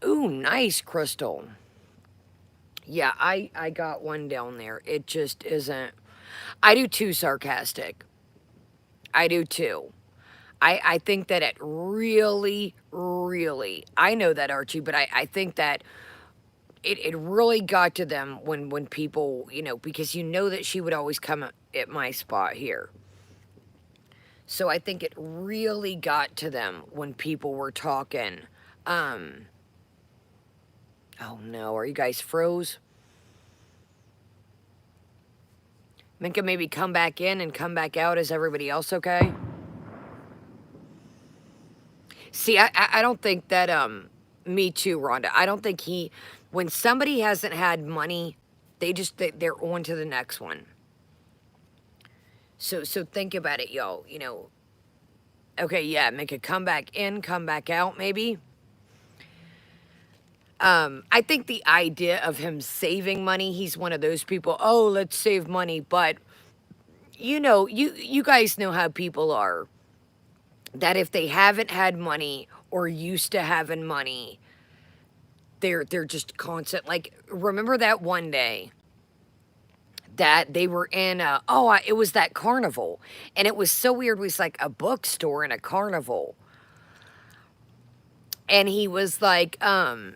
Ooh, nice, Crystal. Yeah, I got one down there. It just isn't. I do too, sarcastic. I do too. I think that it really, really, I know that, Archie, but I think that it really got to them when people, because you know that she would always come at my spot here. So I think it really got to them when people were talking. Um, oh no, are you guys froze? Minka, maybe come back in and come back out. Is everybody else okay? See, I don't think that, me too, Rhonda. I don't think when somebody hasn't had money, they're on to the next one. So think about it, y'all. Okay, yeah, make a come back in, come back out, maybe. I think the idea of him saving money, he's one of those people, oh, let's save money, but you guys know how people are. That if they haven't had money or used to having money, they're just constant. Like, remember that one day that they were in it was that carnival, and it was so weird. It was like a bookstore and a carnival, and he was like, ooh,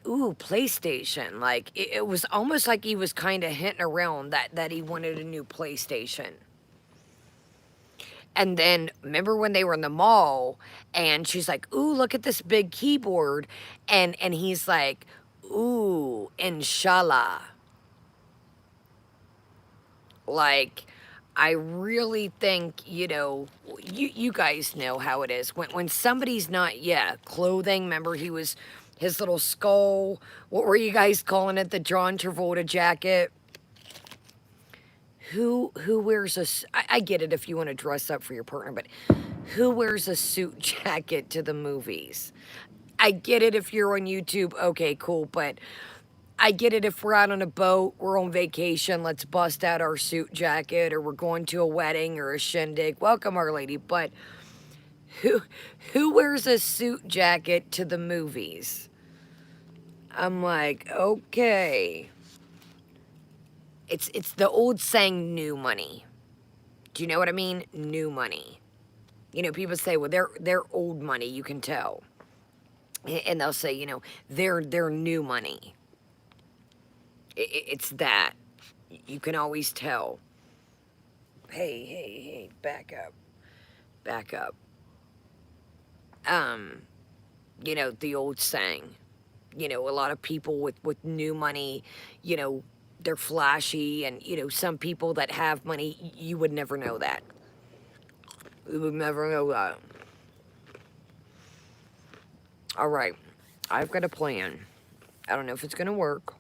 PlayStation. Like, it was almost like he was kind of hinting around that he wanted a new PlayStation. And then remember when they were in the mall and she's like, ooh, look at this big keyboard. And he's like, ooh, inshallah. Like, I really think, you guys know how it is. When somebody's not, clothing, remember his little skull. What were you guys calling it? The John Travolta jacket? Who wears I get it if you want to dress up for your partner, but who wears a suit jacket to the movies? I get it if you're on YouTube, okay, cool, but I get it if we're out on a boat, we're on vacation, let's bust out our suit jacket, or we're going to a wedding or a shindig. Welcome, Our Lady, but who who wears a suit jacket to the movies? I'm like, okay. It's the old saying, new money. Do you know what I mean? New money. People say, well, they're old money, you can tell. And they'll say, they're new money. It's that. You can always tell. Hey, back up. Back up. The old saying. A lot of people with new money, they're flashy, and, some people that have money, you would never know that. You would never know that. All right. I've got a plan. I don't know if it's going to work.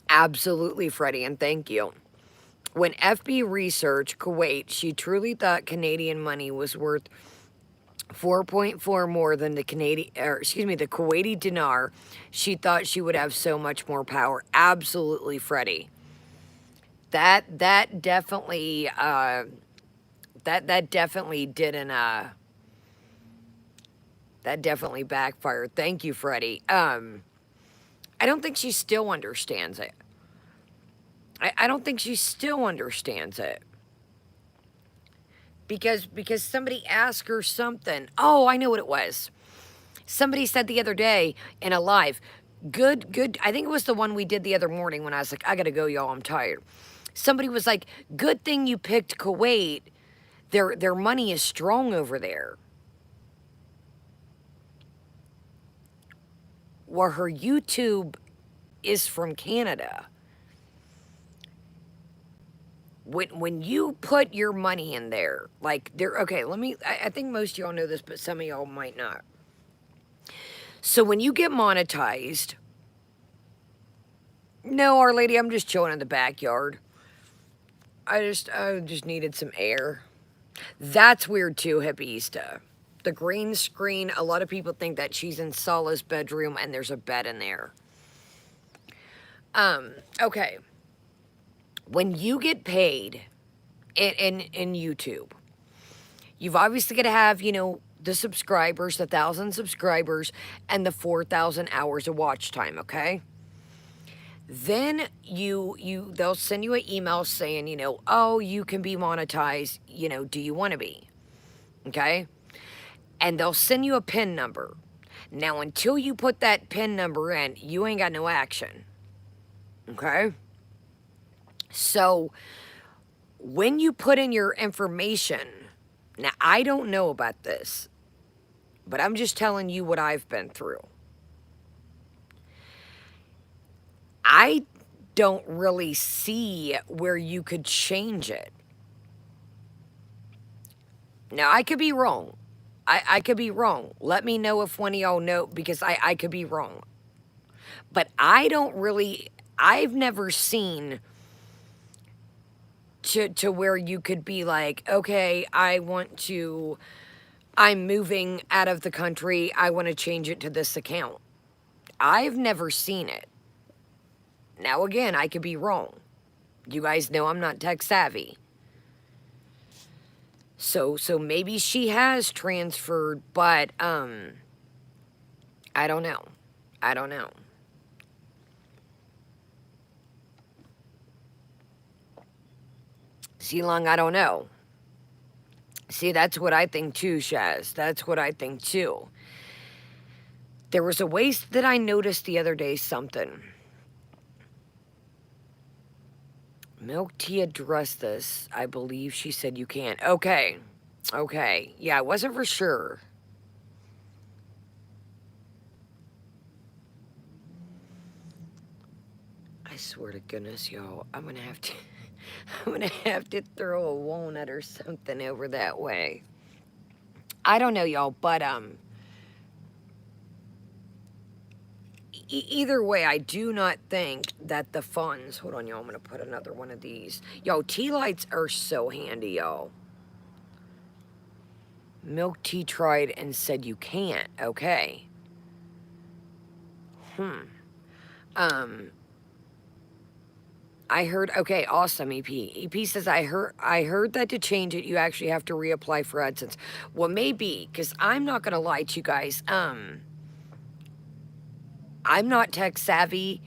Absolutely, Freddie, and thank you. When FB researched Kuwait, she truly thought Canadian money was worth 4.4 more than the the Kuwaiti dinar. She thought she would have so much more power. Absolutely, Freddie. That definitely that definitely didn't that definitely backfired. Thank you, Freddie. I don't think she still understands it. I don't think she still understands it. Because somebody asked her something. Oh, I know what it was. Somebody said the other day in a live, good. I think it was the one we did the other morning when I was like, I gotta go, y'all, I'm tired. Somebody was like, good thing you picked Kuwait. Their money is strong over there. Where her YouTube is from Canada. When you put your money in there, like okay, I think most of y'all know this, but some of y'all might not. So when you get monetized, no, Our Lady, I'm just chilling in the backyard. I just needed some air. That's weird too, Hippieista. The green screen, a lot of people think that she's in Sala's bedroom and there's a bed in there. Okay. When you get paid in YouTube, You've obviously got to have, the subscribers, the 1,000 subscribers, and the 4,000 hours of watch time, okay? Then they'll send you an email saying, oh, you can be monetized, do you want to be? Okay? And they'll send you a PIN number. Now, until you put that PIN number in, you ain't got no action. Okay? So, when you put in your information, now I don't know about this, but I'm just telling you what I've been through. I don't really see where you could change it. Now, I could be wrong. I could be wrong. Let me know if one of y'all know, because I could be wrong. But I've never seen to where you could be like, okay, I'm moving out of the country. I want to change it to this account. I've never seen it. Now, again, I could be wrong. You guys know I'm not tech savvy. So maybe she has transferred, but, I don't know. I don't know. See, Lung, I don't know. See, that's what I think too, Shaz. That's what I think too. There was a waste that I noticed the other day, something. Milk tea addressed this. I believe she said you can't. Okay. Okay. Yeah, I wasn't for sure. I swear to goodness, y'all, I'm gonna have to I'm gonna have to throw a walnut or something over that way. I don't know, y'all, but either way, I do not think that the funds. Hold on, y'all. I'm gonna put another one of these. Yo, tea lights are so handy, y'all. Milk tea tried and said you can't. Okay. I heard. Okay, awesome. EP says I heard that to change it, you actually have to reapply for AdSense. Well, maybe, because I'm not gonna lie to you guys. I'm not tech savvy,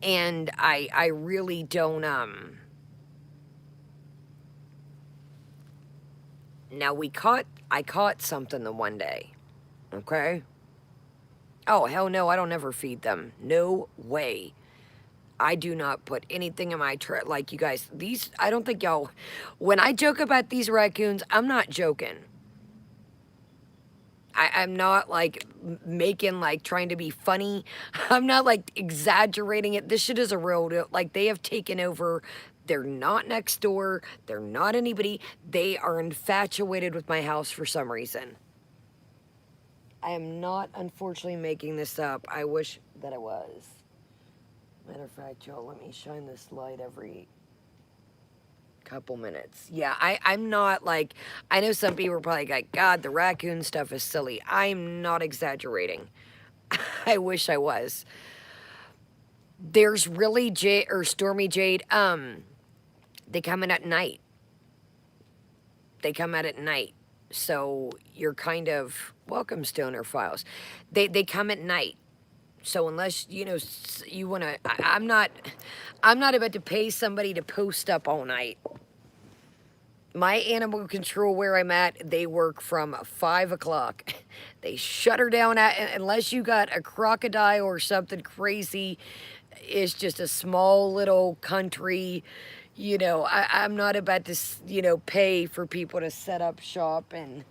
and I really don't. Now I caught something the one day. Okay. Oh hell no! I don't ever feed them. No way. I do not put anything in my tray. Like, you guys, I don't think y'all, when I joke about these raccoons, I'm not joking. I'm not like making, like, trying to be funny. I'm not like exaggerating it. This shit is a real deal. Like, they have taken over. They're not next door. They're not anybody. They are infatuated with my house for some reason. I am not, unfortunately, making this up. I wish that I was. Matter of fact, y'all, let me shine this light every couple minutes. Yeah, I'm not like, I know some people are probably like, God, the raccoon stuff is silly. I'm not exaggerating. I wish I was. There's really Stormy Jade, they come in at night. They come out at night. So you're kind of, welcome, Stoner Files. They come at night. So unless, you want to, I'm not about to pay somebody to post up all night. My animal control where I'm at, they work from 5 o'clock. They shut her down unless you got a crocodile or something crazy. It's just a small little country. I'm not about to, pay for people to set up shop. And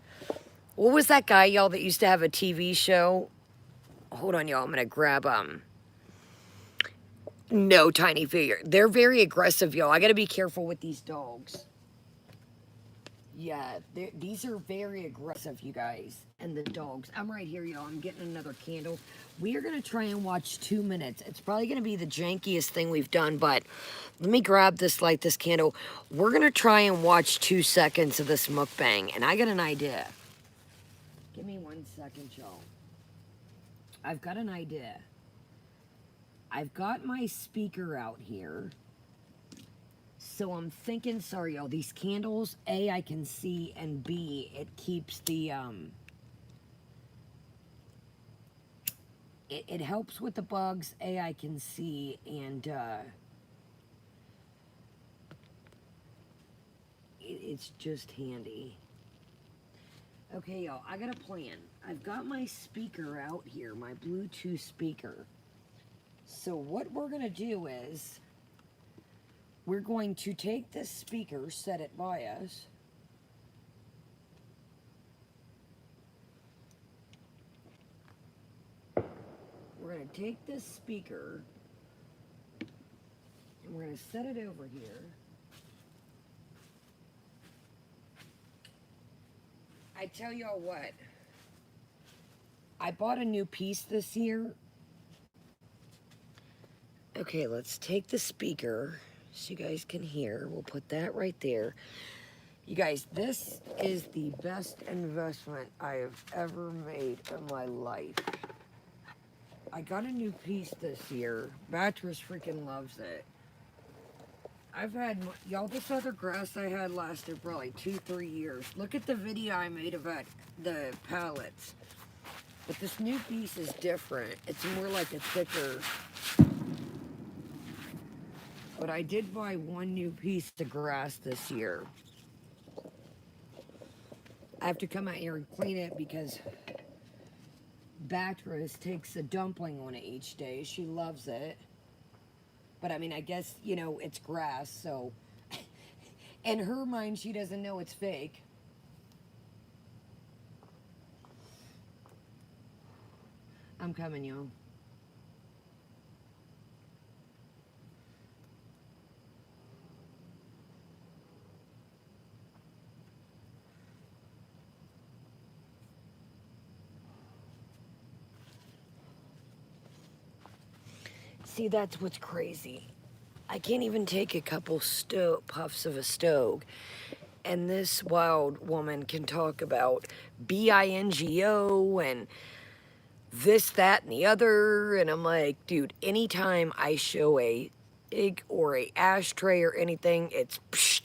what was that guy, y'all, that used to have a TV show? Hold on, y'all. I'm going to grab, no, Tiny Figure. They're very aggressive, y'all. I got to be careful with these dogs. Yeah, these are very aggressive, you guys. And the dogs. I'm right here, y'all. I'm getting another candle. We are going to try and watch 2 minutes. It's probably going to be the jankiest thing we've done, but let me grab light this candle. We're going to try and watch 2 seconds of this mukbang, and I got an idea. Give me 1 second, y'all. I've got an idea. I've got my speaker out here. So I'm thinking, sorry y'all, these candles, A, I can see, and B, it keeps the, it helps with the bugs, A, I can see, and, it's just handy. Okay, y'all, I got a plan. I've got my speaker out here, my Bluetooth speaker. So what we're gonna do is, we're going to take this speaker, set it by us. We're gonna take this speaker, and we're gonna set it over here. I tell y'all what, I bought a new piece this year. Okay, let's take the speaker so you guys can hear. We'll put that right there. You guys, this is the best investment I have ever made in my life. I got a new piece this year. Mattress freaking loves it. I've had, y'all, this other grass I had lasted probably 2-3 years. Look at the video I made about the pallets. But this new piece is different. It's more like a thicker. But I did buy one new piece of grass this year. I have to come out here and clean it because Beatrice takes a dumpling on it each day. She loves it. But I mean, I guess, you know, it's grass, so in her mind, she doesn't know it's fake. I'm coming, y'all. See, that's what's crazy. I can't even take a couple puffs of a stove. And this wild woman can talk about bingo and this, that, and the other. And I'm like, dude, anytime I show a cig or a ashtray or anything, it's psh.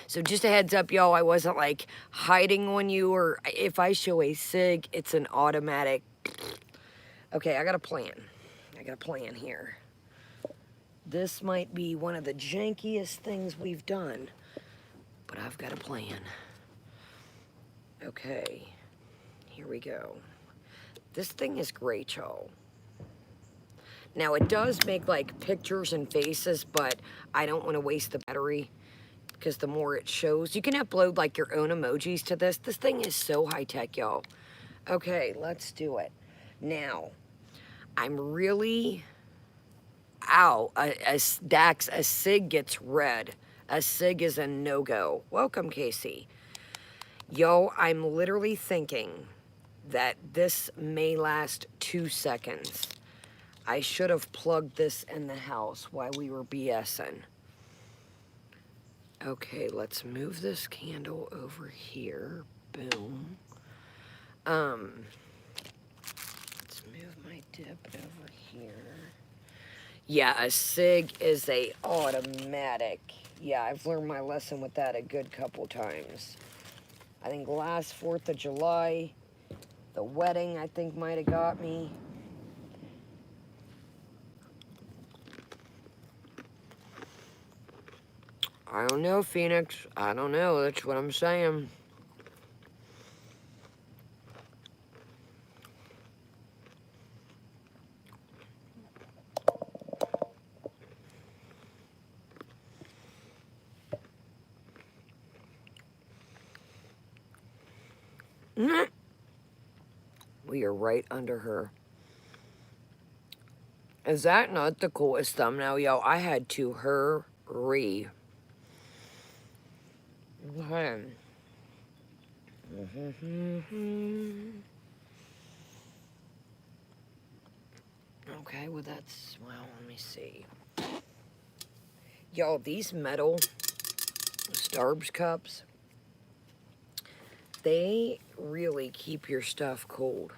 So just a heads up, y'all, I wasn't like hiding on you, or if I show a cig, it's an automatic. Okay, I got a plan. I got a plan here. This might be one of the jankiest things we've done, but I've got a plan. Okay, here we go. This thing is great, y'all. Now, it does make like pictures and faces, but I don't want to waste the battery because the more it shows, you can upload like your own emojis to this. This thing is so high tech, y'all. Okay, let's do it. Now, I'm really out. A cig gets red. A cig is a no-go. Welcome, Casey. Yo, I'm literally thinking that this may last 2 seconds. I should have plugged this in the house while we were BSing. Okay, let's move this candle over here. Boom. Let's move my dip over here. Yeah, a cig is a automatic. Yeah, I've learned my lesson with that a good couple times. I think last 4th of July, the wedding I think might have got me. I don't know, Phoenix. I don't know. That's what I'm saying. We are right under her. Is that not the coolest thumbnail, yo? I had to hurry. Okay. Okay, well that's, well, let me see. Y'all, these metal Starbucks cups, they really keep your stuff cold.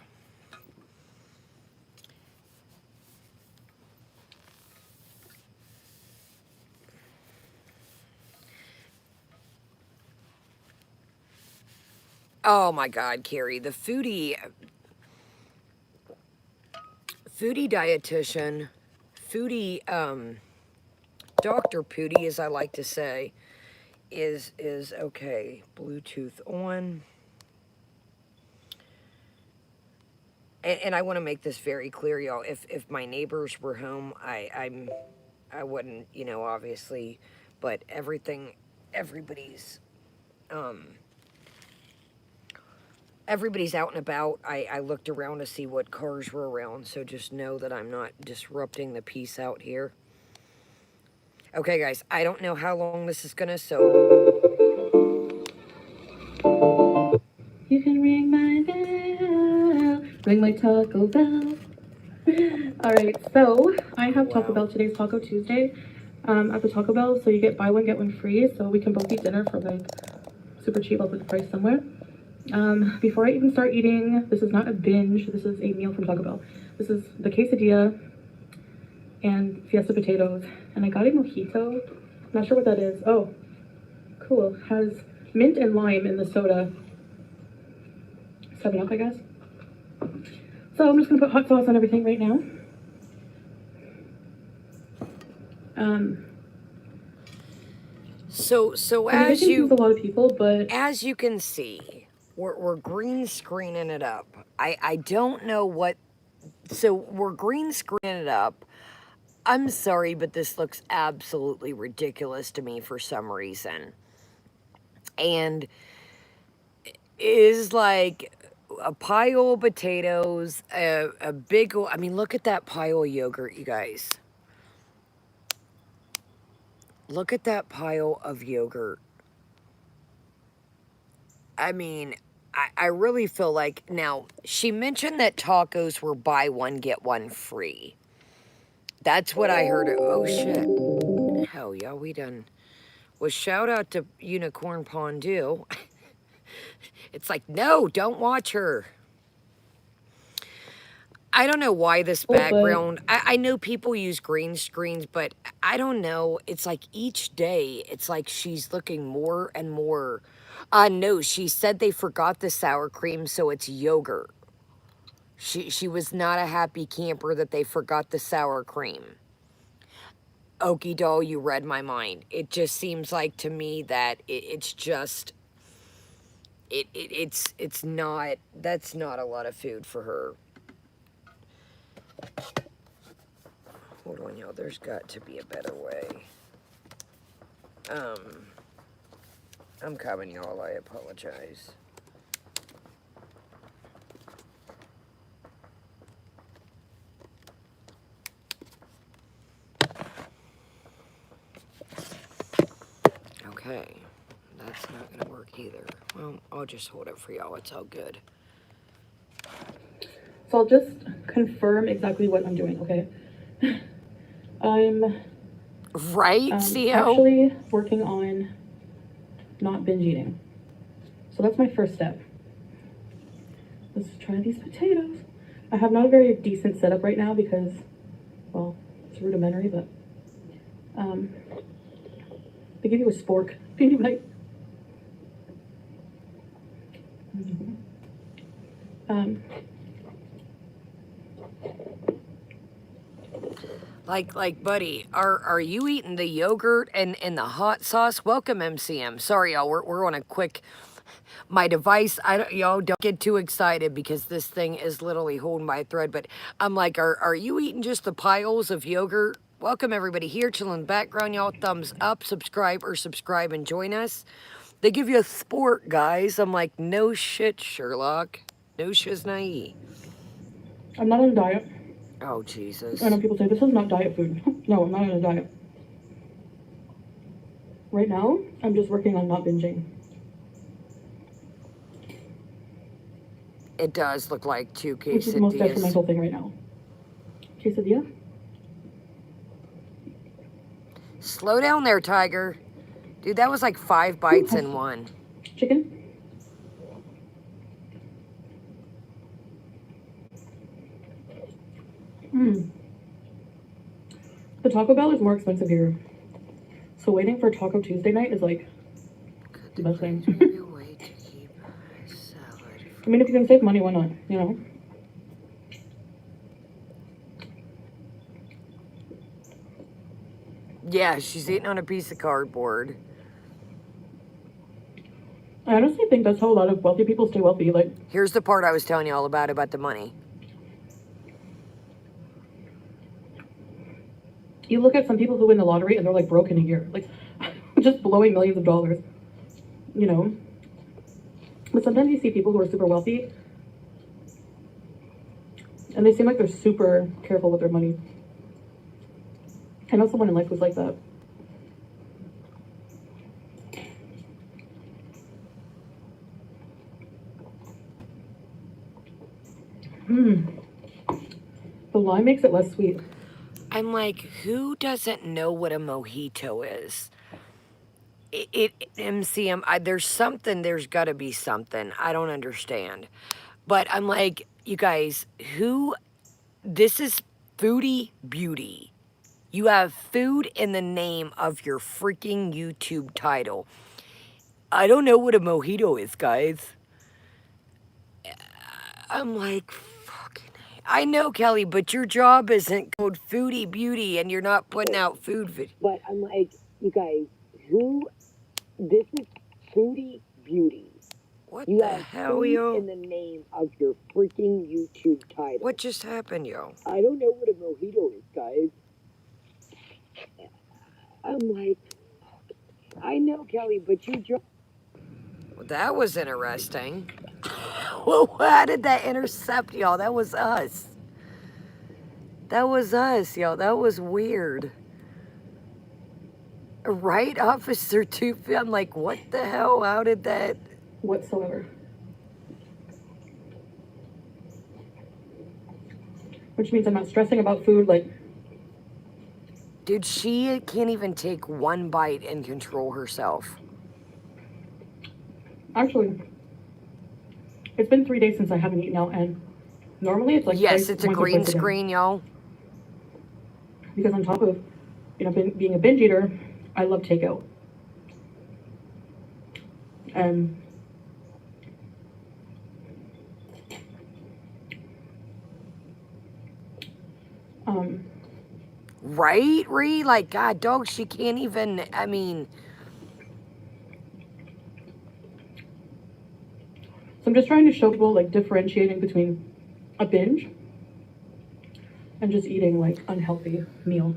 Oh my God, Carrie, the foodie dietitian, foodie Dr. Pootie, as I like to say, is okay. Bluetooth on. And I want to make this very clear, y'all. If my neighbors were home, I wouldn't, you know, obviously, but everybody's everybody's out and about. I looked around to see what cars were around, so just know that I'm not disrupting the peace out here. Okay, guys, I don't know how long this is gonna, so... You can ring my bell, ring my Taco Bell. Alright, so I have Taco Bell. Today's Taco Tuesday at the Taco Bell, so you get buy one, get one free, so we can both eat dinner for like super cheap. I'll put the price somewhere. Before I even start eating, this is not a binge, this is a meal from Taco Bell. This is the quesadilla and fiesta potatoes, and I got a mojito. I'm not sure what that is. Oh, cool. Has mint and lime in the soda. 7 Up, I guess. So I'm just gonna put hot sauce on everything right now. So I as you... a lot of people, but as you can see, we're green screening it up. I don't know what... So we're green screening it up. I'm sorry, but this looks absolutely ridiculous to me for some reason. And is like a pile of potatoes, a big... I mean, look at that pile of yogurt, you guys. Look at that pile of yogurt. I mean, I really feel like... Now, she mentioned that tacos were buy one, get one free. That's what I heard. Oh, shit. Hell, yeah, we done... Well, shout out to Unicorn Pondue. It's like, no, don't watch her. I don't know why this background... I know people use green screens, but I don't know. It's like each day, it's like she's looking more and more... no, she said they forgot the sour cream, so it's yogurt. She was not a happy camper that they forgot the sour cream. Okie doll, you read my mind. It just seems like to me that it's just... It's not... That's not a lot of food for her. Hold on, y'all. There's got to be a better way. I'm coming, y'all. I apologize. Okay. That's not going to work either. Well, I'll just hold it for y'all. It's all good. So I'll just confirm exactly what I'm doing, okay? I'm... Right, CO? Actually working on not binge eating. So that's my first step. Let's try these potatoes. I have not a very decent setup right now because, well, it's rudimentary, but they give you a spork. Anyway. Like, buddy, are you eating the yogurt and the hot sauce? Welcome, MCM. Sorry, y'all, we're on a quick... My device, y'all don't get too excited because this thing is literally holding my thread, but I'm like, are you eating just the piles of yogurt? Welcome, everybody here, chilling in the background, y'all. Thumbs up, subscribe and join us. They give you a sport, guys. I'm like, no shit, Sherlock. No shiznai. I'm not on a diet. Oh, Jesus. I know people say, this is not diet food. No, I'm not on a diet. Right now, I'm just working on not binging. It does look like 2 quesadillas. Which is the most detrimental thing right now. Quesadilla? Slow down there, Tiger. Dude, that was like 5 bites in one. Chicken? The Taco Bell is more expensive here. So waiting for Taco Tuesday night is like the best thing. Maybe a way to keep I mean, if you can save money, why not? You know. Yeah, she's eating on a piece of cardboard. I honestly think that's how a lot of wealthy people stay wealthy. Like, here's the part I was telling you all about the money. you look at some people who win the lottery and they're like broke in a year, like just blowing millions of dollars. You know. But sometimes you see people who are super wealthy and they seem like they're super careful with their money. I know someone in life who's like that. The lime makes it less sweet. I'm like, who doesn't know what a mojito is? MCM, there's got to be something. I don't understand. But I'm like, you guys, this is Foodie Beauty. You have food in the name of your freaking YouTube title. I don't know what a mojito is, guys. I'm like, fucking. I know, Kelly, but your job isn't called Foodie Beauty and you're not putting out food videos. But I'm like, you guys, this is Foodie Beauty. What you the hell, yo? In the name of your freaking YouTube title. What just happened, yo? I don't know what a mojito is, guys. I'm like, I know, Kelly, but well, that was interesting. Well, how did that intercept y'all? That was us. That was us, y'all. That was weird. Right, Officer 2? I'm like, what the hell? How did that? Whatsoever. Which means I'm not stressing about food. Like, dude, she can't even take one bite and control herself. Actually, it's been 3 days since I haven't eaten out, and normally it's like yes, it's a green screen, y'all. Because on top of, being a binge eater, I love takeout. And right, Ree? Like, God, dog, she can't even, I mean. So I'm just trying to show people, like, differentiating between a binge and just eating, like, unhealthy meal.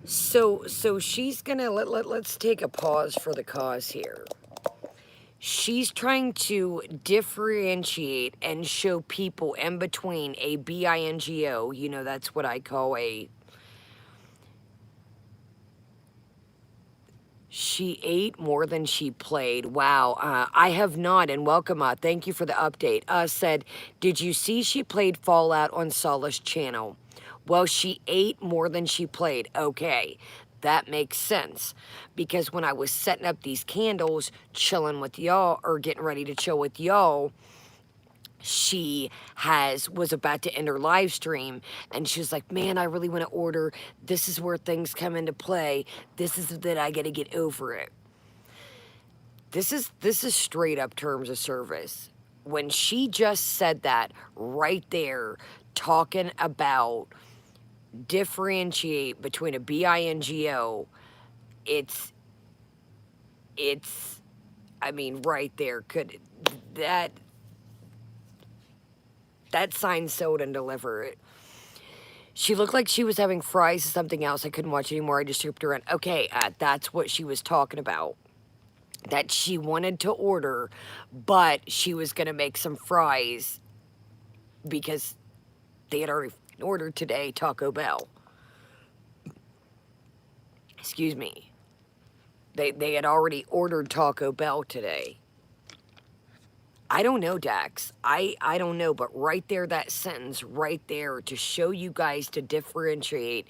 So she's gonna, let's take a pause for the cause here. She's trying to differentiate and show people in between a bingo, that's what I call she ate more than she played. Wow. I have not, and welcome, thank you for the update. Said, did you see she played Fallout on Sola's channel? Well, she ate more than she played. Okay, that makes sense. Because when I was setting up these candles, chilling with y'all, or getting ready to chill with y'all, she was about to end her live stream, and she was like, man, I really want to order. This is where things come into play. This is that I got to get over it. This is straight up terms of service. When she just said that right there, talking about differentiate between a bingo, it's I mean, right there, could that sign sold and deliver it. She looked like she was having fries or something else. I couldn't watch anymore. I just scooped her in. Okay, that's what she was talking about. That she wanted to order, but she was going to make some fries because they had already ordered today Taco Bell. Excuse me. They had already ordered Taco Bell today. I don't know, Dax. I don't know, but right there, that sentence right there to show you guys to differentiate,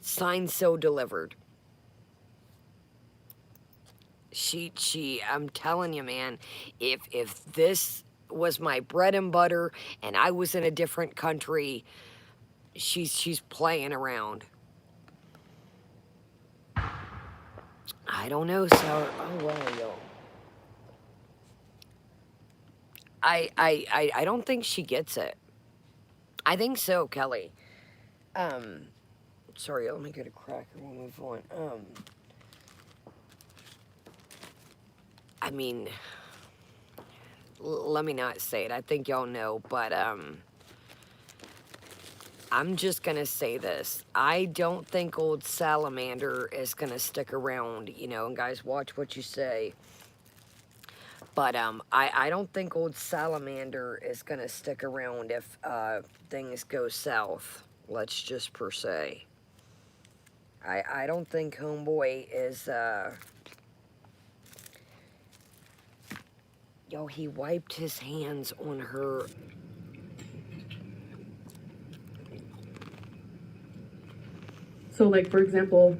signed, so delivered. I'm telling you, man, if this was my bread and butter and I was in a different country, she's playing around. I don't know, so oh well, yo. I don't think she gets it. I think so, Kelly. Sorry, let me get a cracker. We'll move on. I mean, let me not say it. I think y'all know, but I'm just gonna say this. I don't think old Salamander is gonna stick around, you know, and guys, watch what you say. But I don't think old Salamander is gonna stick around if things go south. Let's just per se. I don't think homeboy is yo, he wiped his hands on her. So, like, for example,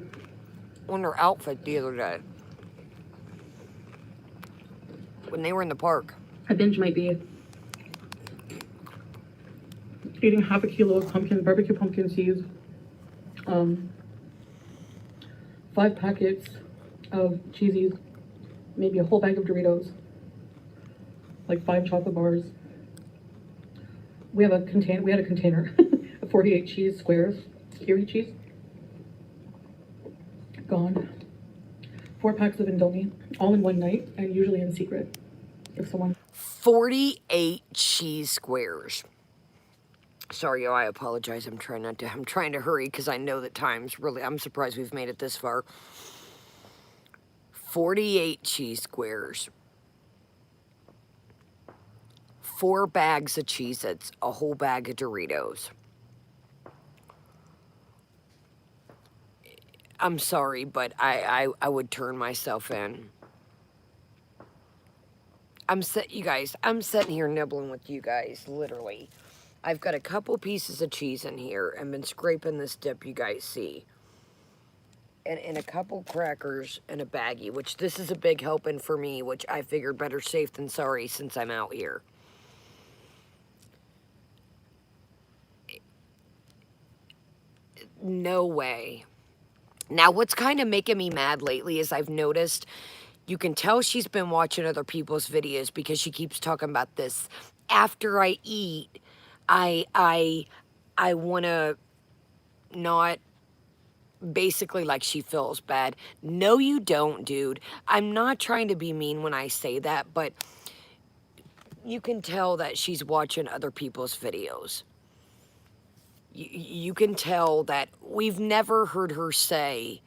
On her outfit the other day. When they were in the park. a binge might be eating half a kilo of barbecue pumpkin seeds, 5 packets of cheesies, maybe a whole bag of Doritos, like 5 chocolate bars. We had a container of 48 cheese squares, cured cheese. Gone. 4 packs of Indomie, all in one night, and usually in secret. If someone 48 cheese squares. Sorry, yo, I apologize. I'm trying to hurry because I know that time's really, I'm surprised we've made it this far. 48 cheese squares. 4 bags of Cheez-Its, a whole bag of Doritos. I'm sorry, but I would turn myself in. You guys, I'm sitting here nibbling with you guys, literally. I've got a couple pieces of cheese in here and been scraping this dip you guys see. And a couple crackers and a baggie, which this is a big helping for me, which I figured better safe than sorry since I'm out here. No way. Now, what's kind of making me mad lately is I've noticed you can tell she's been watching other people's videos because she keeps talking about this. After I eat, I want to not, basically like she feels bad. No, you don't, dude. I'm not trying to be mean when I say that, but you can tell that she's watching other people's videos. You can tell that we've never heard her say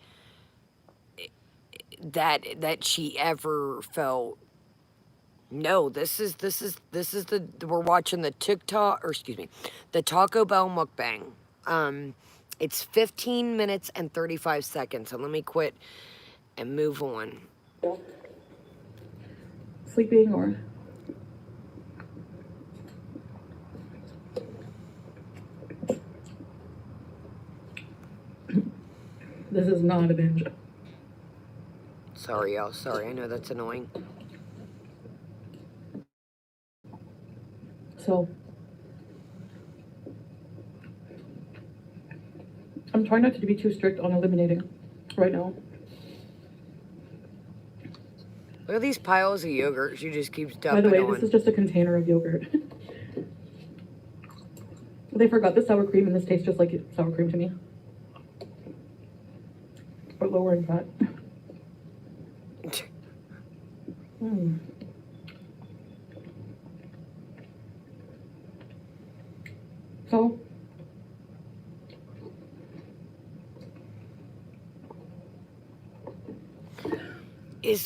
that she ever felt, no, this is the, we're watching the TikTok, or excuse me, the Taco Bell mukbang. It's 15 minutes and 35 seconds, so let me quit and move on. sleeping or this is not a binge. Sorry, y'all. Sorry, I know that's annoying. So I'm trying not to be too strict on eliminating right now. Look at these piles of yogurt she just keeps By dumping the way, on. this is just a container of yogurt. They forgot the sour cream, and this tastes just like sour cream to me, but lower in fat. So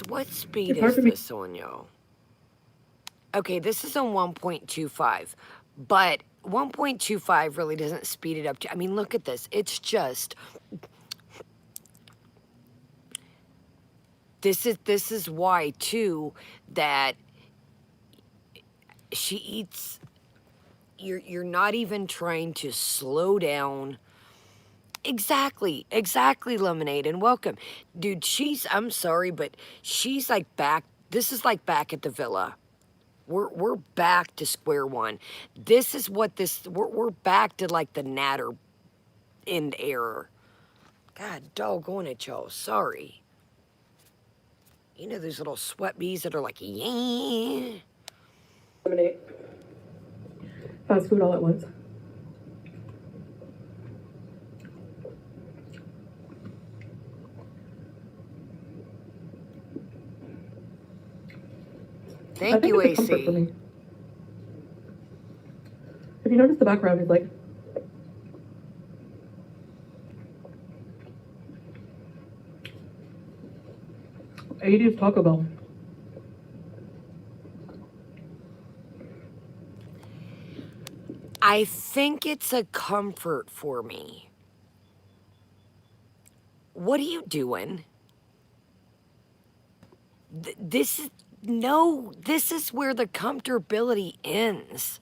What speed it's hard is for me. this on, y'all? Okay, this is on 1.25, but 1.25 really doesn't speed it up. I mean, look at this. It's just, this is why too that she eats. You're not even trying to slow down. Exactly, Lemonade, and welcome. Dude, I'm sorry, but she's like back, this is like back at the villa. We're back to square one. This is what we're back to like the natter end error. God doggone it, y'all, sorry. You know those little sweat bees that are like, yeah. eliminate fast food all at once. Thank you, it's a comfort for AC. me. If you notice, the background is like '80s Taco Bell. I think it's a comfort for me. What are you doing? This is no, this is where the comfortability ends.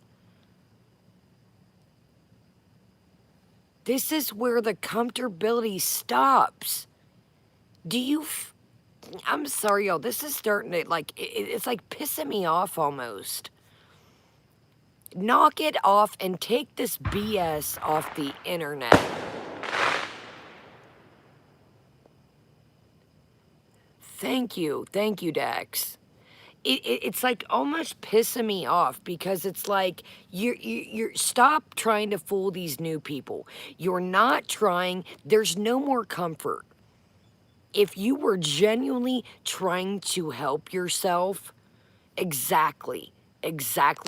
This is where the comfortability stops. Do you? I'm sorry, y'all. This is starting to it's like pissing me off almost. Knock it off and take this BS off the internet. Thank you, Dex. It's like almost pissing me off because it's like you're stop trying to fool these new people. You're not trying. There's no more comfort. If you were genuinely trying to help yourself, exactly,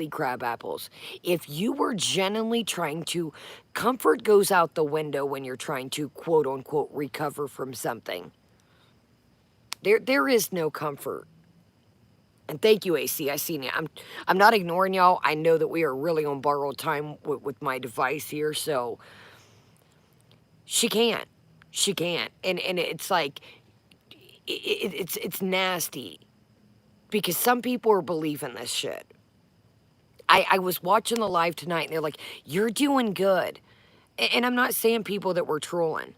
crab apples. If you were genuinely trying to, comfort goes out the window when you're trying to quote unquote recover from something. There is no comfort. And thank you, AC. I seen it. I'm not ignoring y'all. I know that we are really on borrowed time with my device here, so she can't. She can't. And it's like it's nasty because some people are believing this shit. I was watching the live tonight and they're like, "You're doing good," and I'm not saying people that were trolling.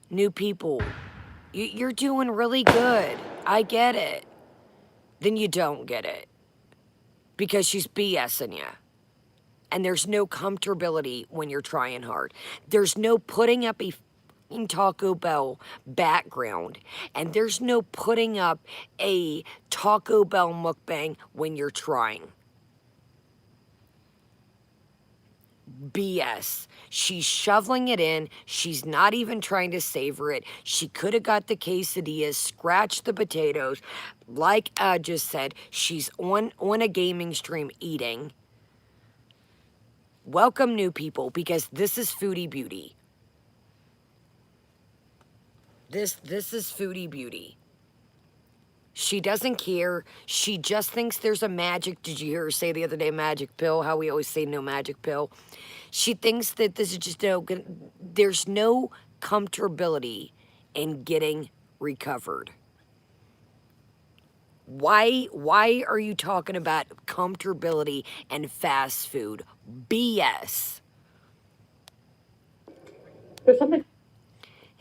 New people, you're doing really good. I get it. Then you don't get it because she's BSing you. And there's no comfortability when you're trying hard. There's no putting up a Taco Bell background. And there's no putting up a Taco Bell mukbang when you're trying. BS. She's shoveling it in. She's not even trying to savor it. She could have got the quesadillas, scratched the potatoes. Like I just said, she's on a gaming stream eating. Welcome, new people, because this is Foodie Beauty. This is Foodie Beauty. She doesn't care. She just thinks there's a magic. Did you hear her say the other day, magic pill? How we always say no magic pill. She thinks that this is just there's no comfortability in getting recovered. Why are you talking about comfortability and fast food? BS. There's something.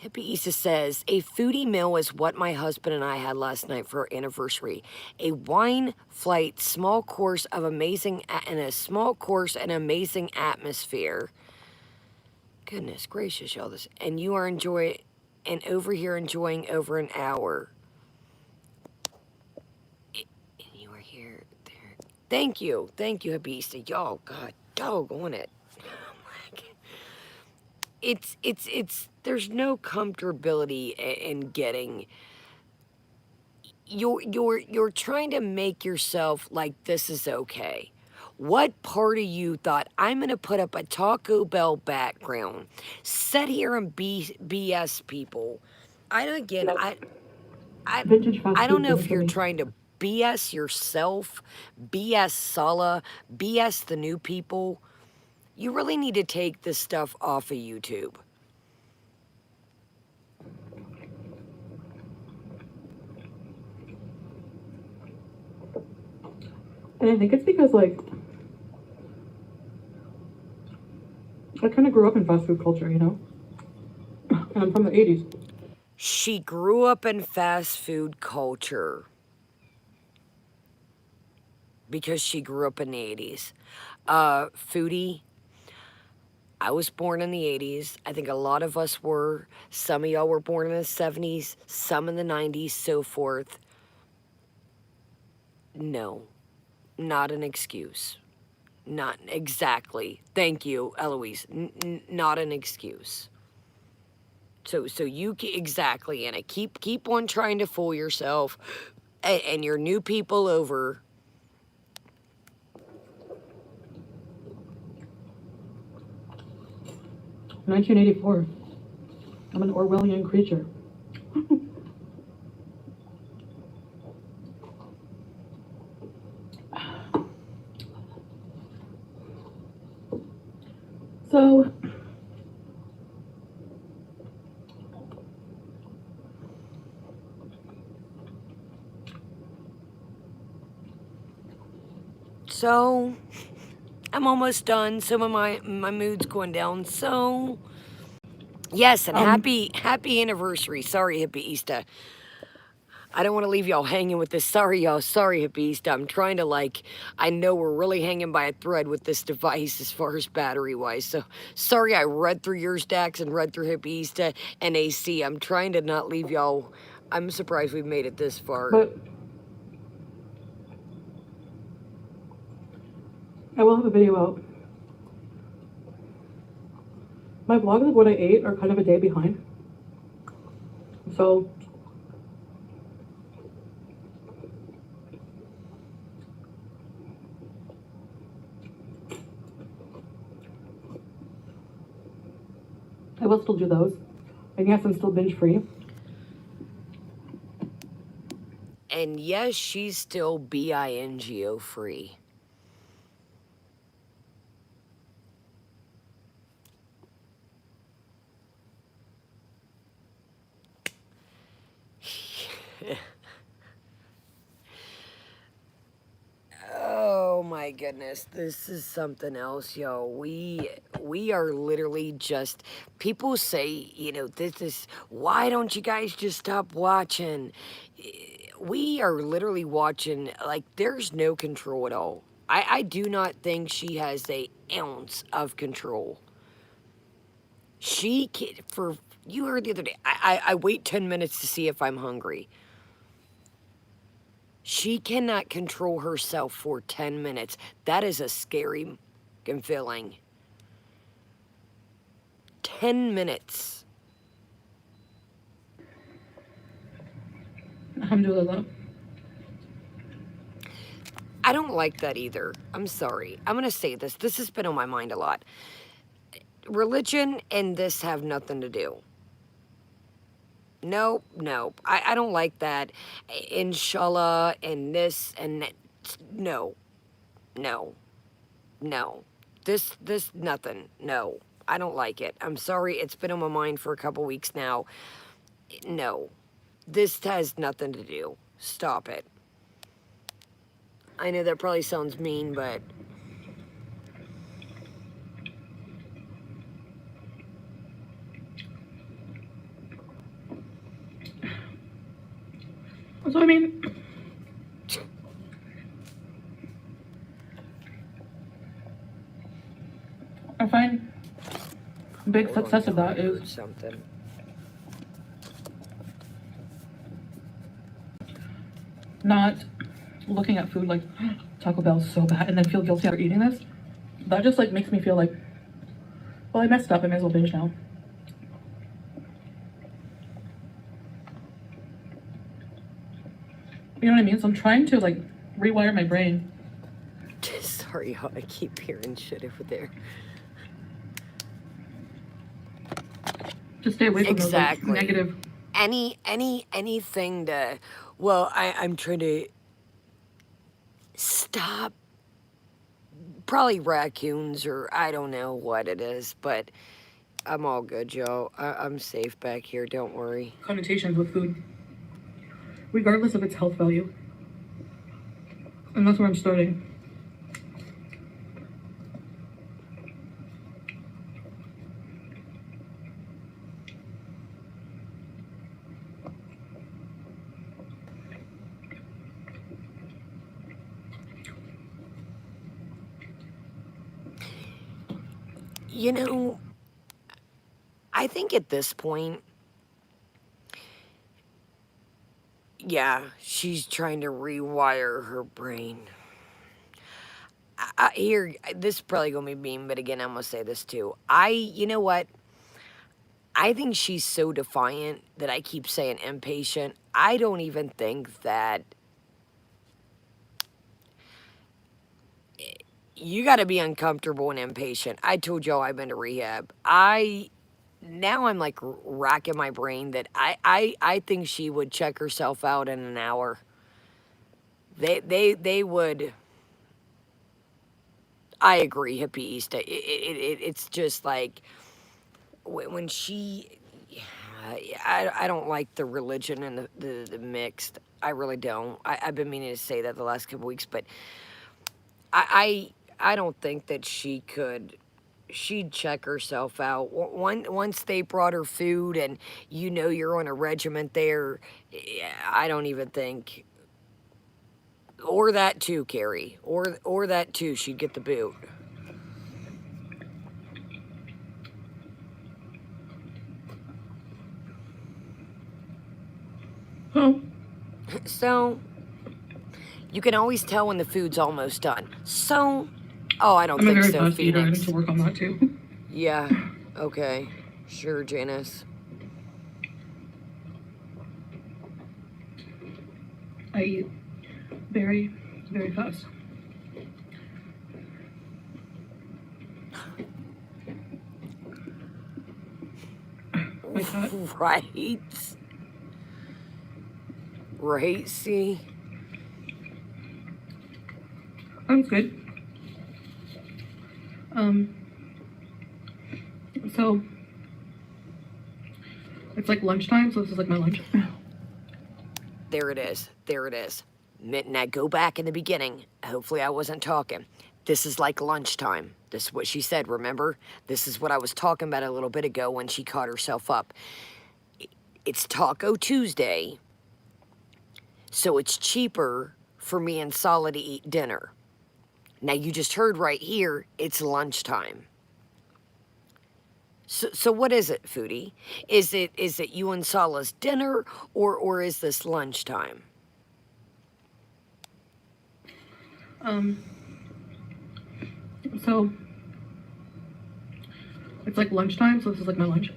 Hippie Issa says, a foodie meal is what my husband and I had last night for our anniversary. A wine flight, small course and amazing atmosphere. Goodness gracious, y'all. And you are enjoying, and over here enjoying over an hour. And you are here, there. Thank you, Hippie Issa. Y'all, God, doggone it. It's there's no comfortability in getting you're trying to make yourself like this is okay. What part of you thought I'm gonna put up a Taco Bell background, sit here and BS people? I don't know if you're trying to BS yourself, BS Sala, BS the new people. You really need to take this stuff off of YouTube. And I think it's because, like, I kind of grew up in fast food culture, you know? And I'm from the 80s. She grew up in fast food culture because she grew up in the 80s. Foodie, I was born in the 80s. I think a lot of us were. Some of y'all were born in the 70s, some in the 90s, so forth. No. not an excuse. Not exactly. Thank you, Eloise. Not an excuse. So you exactly, Anna. Keep on trying to fool yourself, and your new people over. 1984. I'm an Orwellian creature. So, So I'm almost done. Some of my mood's going down. So yes, and happy anniversary. Sorry, Hippie Easter. I don't want to leave y'all hanging with this. Sorry, y'all. Sorry, Hippies. I'm trying to, like, I know we're really hanging by a thread with this device as far as battery-wise. So, sorry I read through your stacks and read through Hippies and AC. I'm trying to not leave y'all. I'm surprised we've made it this far. but I will have a video out. My vlogs of what I ate are kind of a day behind. So, I will still do those. And yes, I'm still binge free. And yes, she's still BINGO free. Oh my goodness, this is something else, yo. We are literally just, people say, you know, this is, why don't you guys just stop watching? We are literally watching, like, there's no control at all. I do not think she has a ounce of control. She can, for, you heard the other day, I wait 10 minutes to see if I'm hungry. She cannot control herself for 10 minutes. That is a scary feeling. 10 minutes. Alhamdulillah. I don't like that either. I'm sorry. I'm going to say this. This has been on my mind a lot. Religion and this have nothing to do. Nope, nope. I don't like that. Inshallah and this and that. No, no, no. This, nothing. No, I don't like it. I'm sorry. It's been on my mind for a couple weeks now. No, this has nothing to do. Stop it. I know that probably sounds mean, but So, I mean, I find big success of that is something. not looking at food like Taco Bell's so bad and then feel guilty after eating this. That just like makes me feel like, well, I messed up. I may as well binge now. You know what I mean? So I'm trying to like rewire my brain. Sorry, how I keep hearing shit over there. To stay away from those like, negative. Anything to, well, I'm trying to stop. Probably raccoons or I don't know what it is, but I'm all good, Joe. I'm safe back here. Don't worry. Connotations with food, regardless of its health value. And that's where I'm starting. You know, I think at this point, yeah, she's trying to rewire her brain. Here, this is probably gonna be mean, but again, I'm gonna say this too. You know what? I think she's so defiant that I keep saying impatient. I don't even think that you got to be uncomfortable and impatient. I told y'all I've been to rehab. Now I'm like racking my brain that I think she would check herself out in an hour. They would. I agree, hippie Easta. It's just like when she. I don't like the religion and the mixed. I really don't. I've been meaning to say that the last couple weeks, but I don't think that she could. She'd check herself out. Once they brought her food and you know you're on a regiment there, I don't even think. Or that too, Carrie. Or that too, she'd get the boot. Oh, So, you can always tell when the food's almost done. So, oh, I don't I'm a think very so, fast eater. I need Phoenix. to work on that too. Yeah, okay. Sure, Janice. I eat very, very fast. My cat. Right. Right, see? Sounds good. So it's like lunchtime, so this is like my lunch. There it is. There it is. Now go back in the beginning. Hopefully I wasn't talking. This is like lunchtime. This is what she said, remember? This is what I was talking about a little bit ago when she caught herself up. It's Taco Tuesday, so it's cheaper for me and Solid to eat dinner. Now you just heard right here, it's lunchtime. So what is it, Foodie? Is it you and Sala's dinner or is this lunchtime? So it's like lunchtime, so this is like my lunch.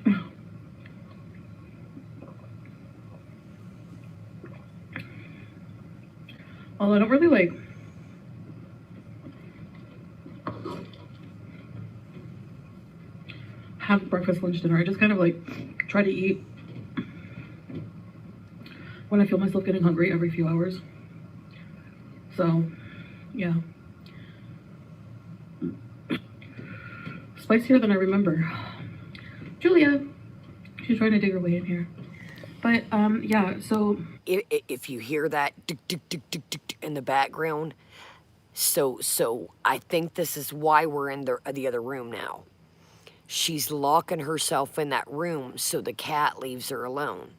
Well, I don't really like have breakfast, lunch, dinner. I just kind of like try to eat when I feel myself getting hungry every few hours. So, yeah. Spicier than I remember. Julia, she's trying to dig her way in here. But, yeah, so. If you hear that in the background, so I think this is why we're in the other room now. She's locking herself in that room so the cat leaves her alone.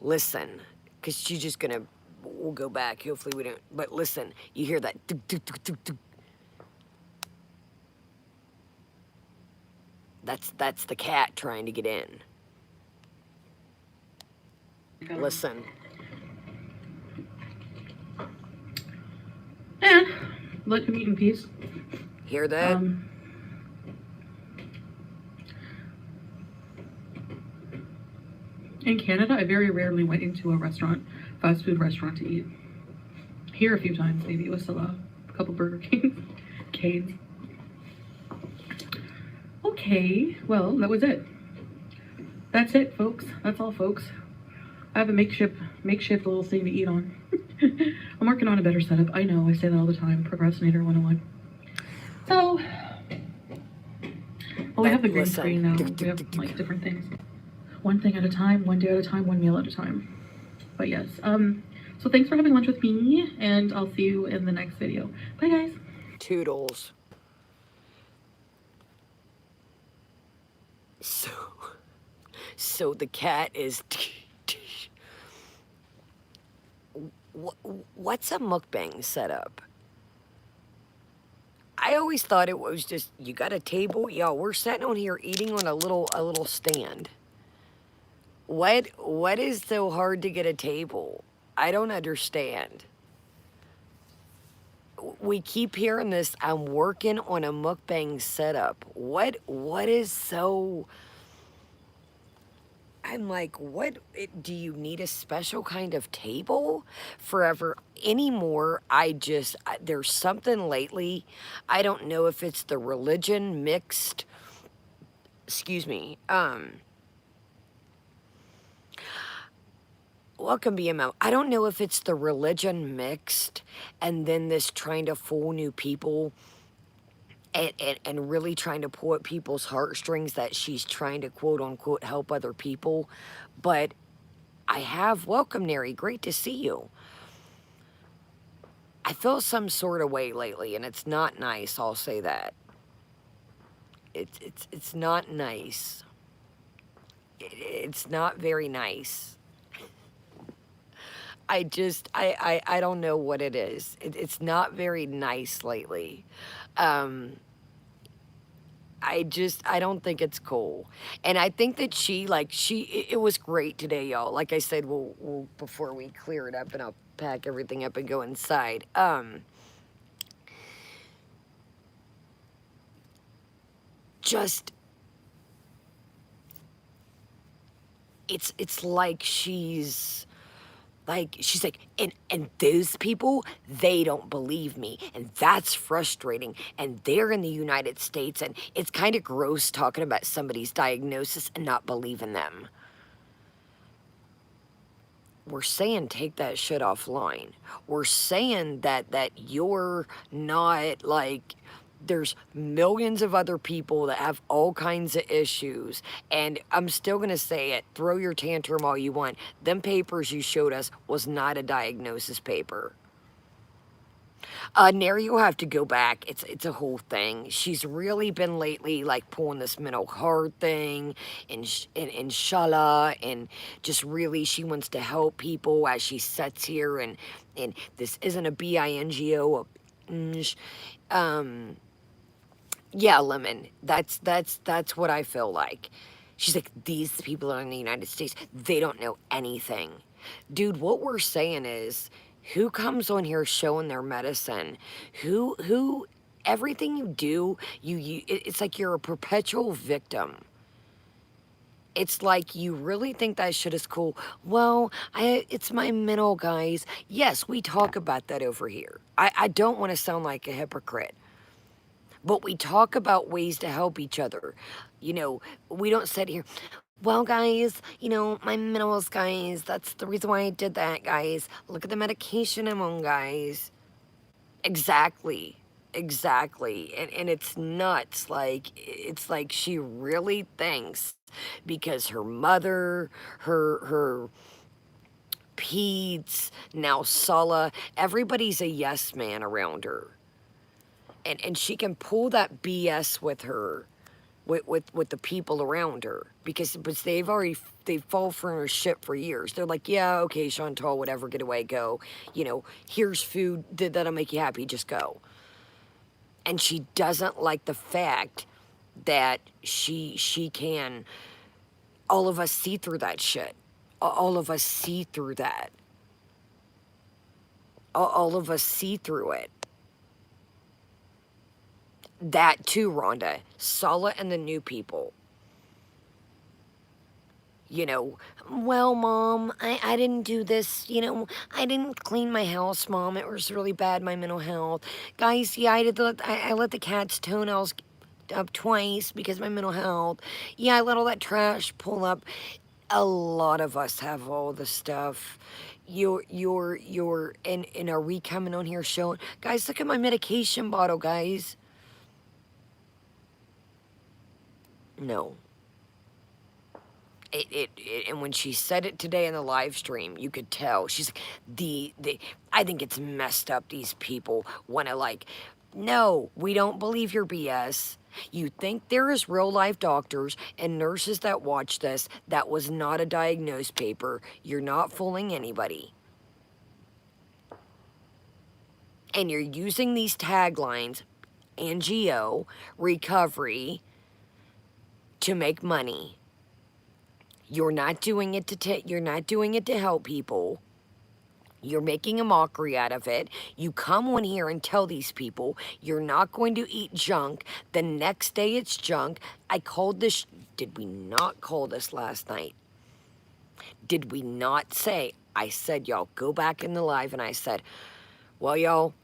Listen, because she's just gonna. We'll go back. Hopefully we don't. But listen, you hear that? That's the cat trying to get in. Listen. And let him eat in peace. Hear that? In Canada, I very rarely went into a restaurant, fast food restaurant to eat. Here a few times, maybe it was still a couple Burger Kings, Canes. Okay, well, that was it. That's it, folks. That's all, folks. I have a makeshift little thing to eat on. I'm working on a better setup. I know, I say that all the time. Procrastinator 101. So, well, we have the green screen now. We have like different things. One thing at a time, one day at a time, one meal at a time. But yes, so thanks for having lunch with me, and I'll see you in the next video. Bye, guys. Toodles. So the cat is. What's a mukbang setup? I always thought it was just you got a table. Y'all, we're sitting on here eating on a little stand. What is so hard to get a table? I don't understand. we keep hearing this. I'm working on a mukbang setup. What is so? I'm like, do you need a special kind of table forever anymore? There's something lately. I don't know if it's the religion mixed. Excuse me. Welcome, BMO. I don't know if it's the religion mixed and then this trying to fool new people and really trying to pull at people's heartstrings that she's trying to quote unquote help other people. But welcome, Neri. Great to see you. I feel some sort of way lately, and it's not nice. I'll say that. It's not nice. It's not very nice. I don't know what it is. It's not very nice lately. Um, I don't think it's cool. And I think that it was great today, y'all. Like I said, before we clear it up and I'll pack everything up and go inside. Just, it's like she's like, and those people, they don't believe me, and that's frustrating, and they're in the United States, and it's kind of gross talking about somebody's diagnosis and not believing them. We're saying take that shit offline. We're saying that you're not like, there's millions of other people that have all kinds of issues. And I'm still going to say it. Throw your tantrum all you want. Them papers you showed us was not a diagnosis paper. Nary, you'll have to go back. It's a whole thing. She's really been lately like pulling this mental heart thing and inshallah, and just really she wants to help people as she sits here and this isn't a bingo. Yeah, Lemon. That's what I feel like. She's like, these people are in the United States. They don't know anything. Dude, what we're saying is, who comes on here showing their medicine? Everything you do, it's like you're a perpetual victim. It's like you really think that shit is cool. Well, it's my mental, guys. Yes, we talk about that over here. I don't want to sound like a hypocrite. But we talk about ways to help each other. You know, we don't sit here, well, guys, my minerals, guys, that's the reason why I did that, guys. Look at the medication I'm on, guys. Exactly. Exactly. And it's nuts. Like, it's like she really thinks because her mother, her Pete's, now Sulla, everybody's a yes man around her. And she can pull that BS with her, with the people around her, because they've fallen for her shit for years. They're like, yeah, okay, Chantal, whatever, get away, go. Here's food that'll make you happy, just go. And she doesn't like the fact that she can. All of us see through that shit. All of us see through that. All of us see through it. That too, Rhonda. Sala and the new people. Well, Mom, I didn't do this, I didn't clean my house, Mom. It was really bad, my mental health. Guys, yeah, I let the cat's toenails up twice because of my mental health. Yeah, I let all that trash pull up. A lot of us have all the stuff. And are we coming on here showing? Guys, look at my medication bottle, guys. No. And when she said it today in the live stream, you could tell. She's like, I think it's messed up. These people want to no, we don't believe your BS. You think there is real life doctors and nurses that watch this. That was not a diagnosed paper. You're not fooling anybody. And you're using these taglines, NGO, recovery, to make money. You're not doing it to help people. You're making a mockery out of it. You come on here and tell these people you're not going to eat junk. The next day it's junk. I called this. Did we not call this last night? Did we not say? I said, y'all, go back in the live, and I said, well, y'all,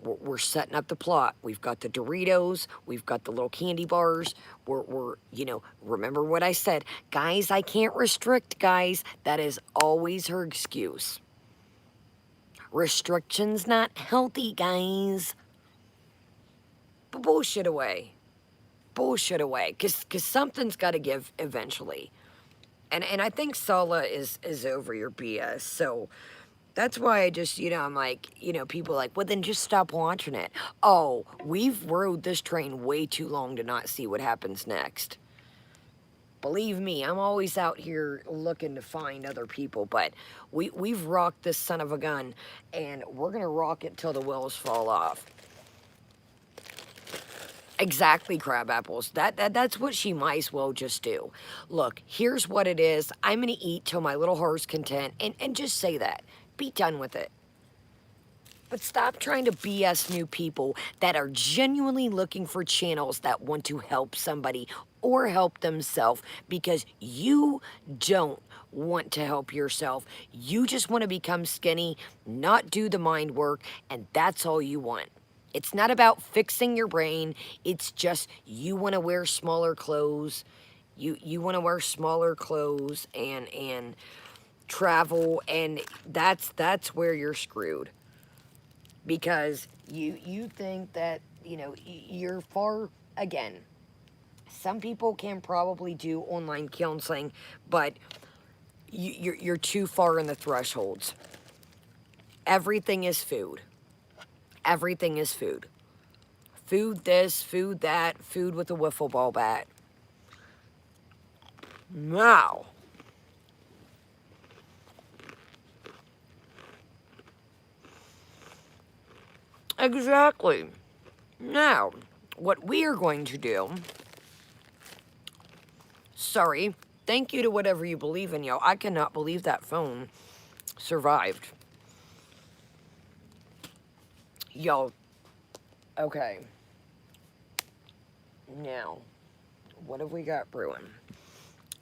we're setting up the plot. We've got the Doritos. We've got the little candy bars. We're remember what I said. Guys, I can't restrict, guys. That is always her excuse. Restrictions not healthy, guys. But bullshit away. Bullshit away. Cause something's gotta give eventually. And I think Sala is over your BS. So that's why I just, I'm like, people are like, well, then just stop watching it. Oh, we've rode this train way too long to not see what happens next. Believe me, I'm always out here looking to find other people, but we've rocked this son of a gun, and we're going to rock it till the wheels fall off. Exactly, crab apples. That's what she might as well just do. Look, here's what it is. I'm going to eat till my little heart's content, and just say that. Be done with it. But stop trying to BS new people that are genuinely looking for channels that want to help somebody or help themselves, because you don't want to help yourself. You just want to become skinny, not do the mind work, and that's all you want. It's not about fixing your brain. It's just you want to wear smaller clothes. You want to wear smaller clothes and travel, and that's where you're screwed. Because you think that, you're far, again, some people can probably do online counseling, but you're too far in the thresholds. Everything is food. Everything is food. Food this, food that, food with a wiffle ball bat. Now, exactly. Now, what we are going to do, sorry, thank you to whatever you believe in, yo. I cannot believe that phone survived. Yo, okay. Now, what have we got brewing?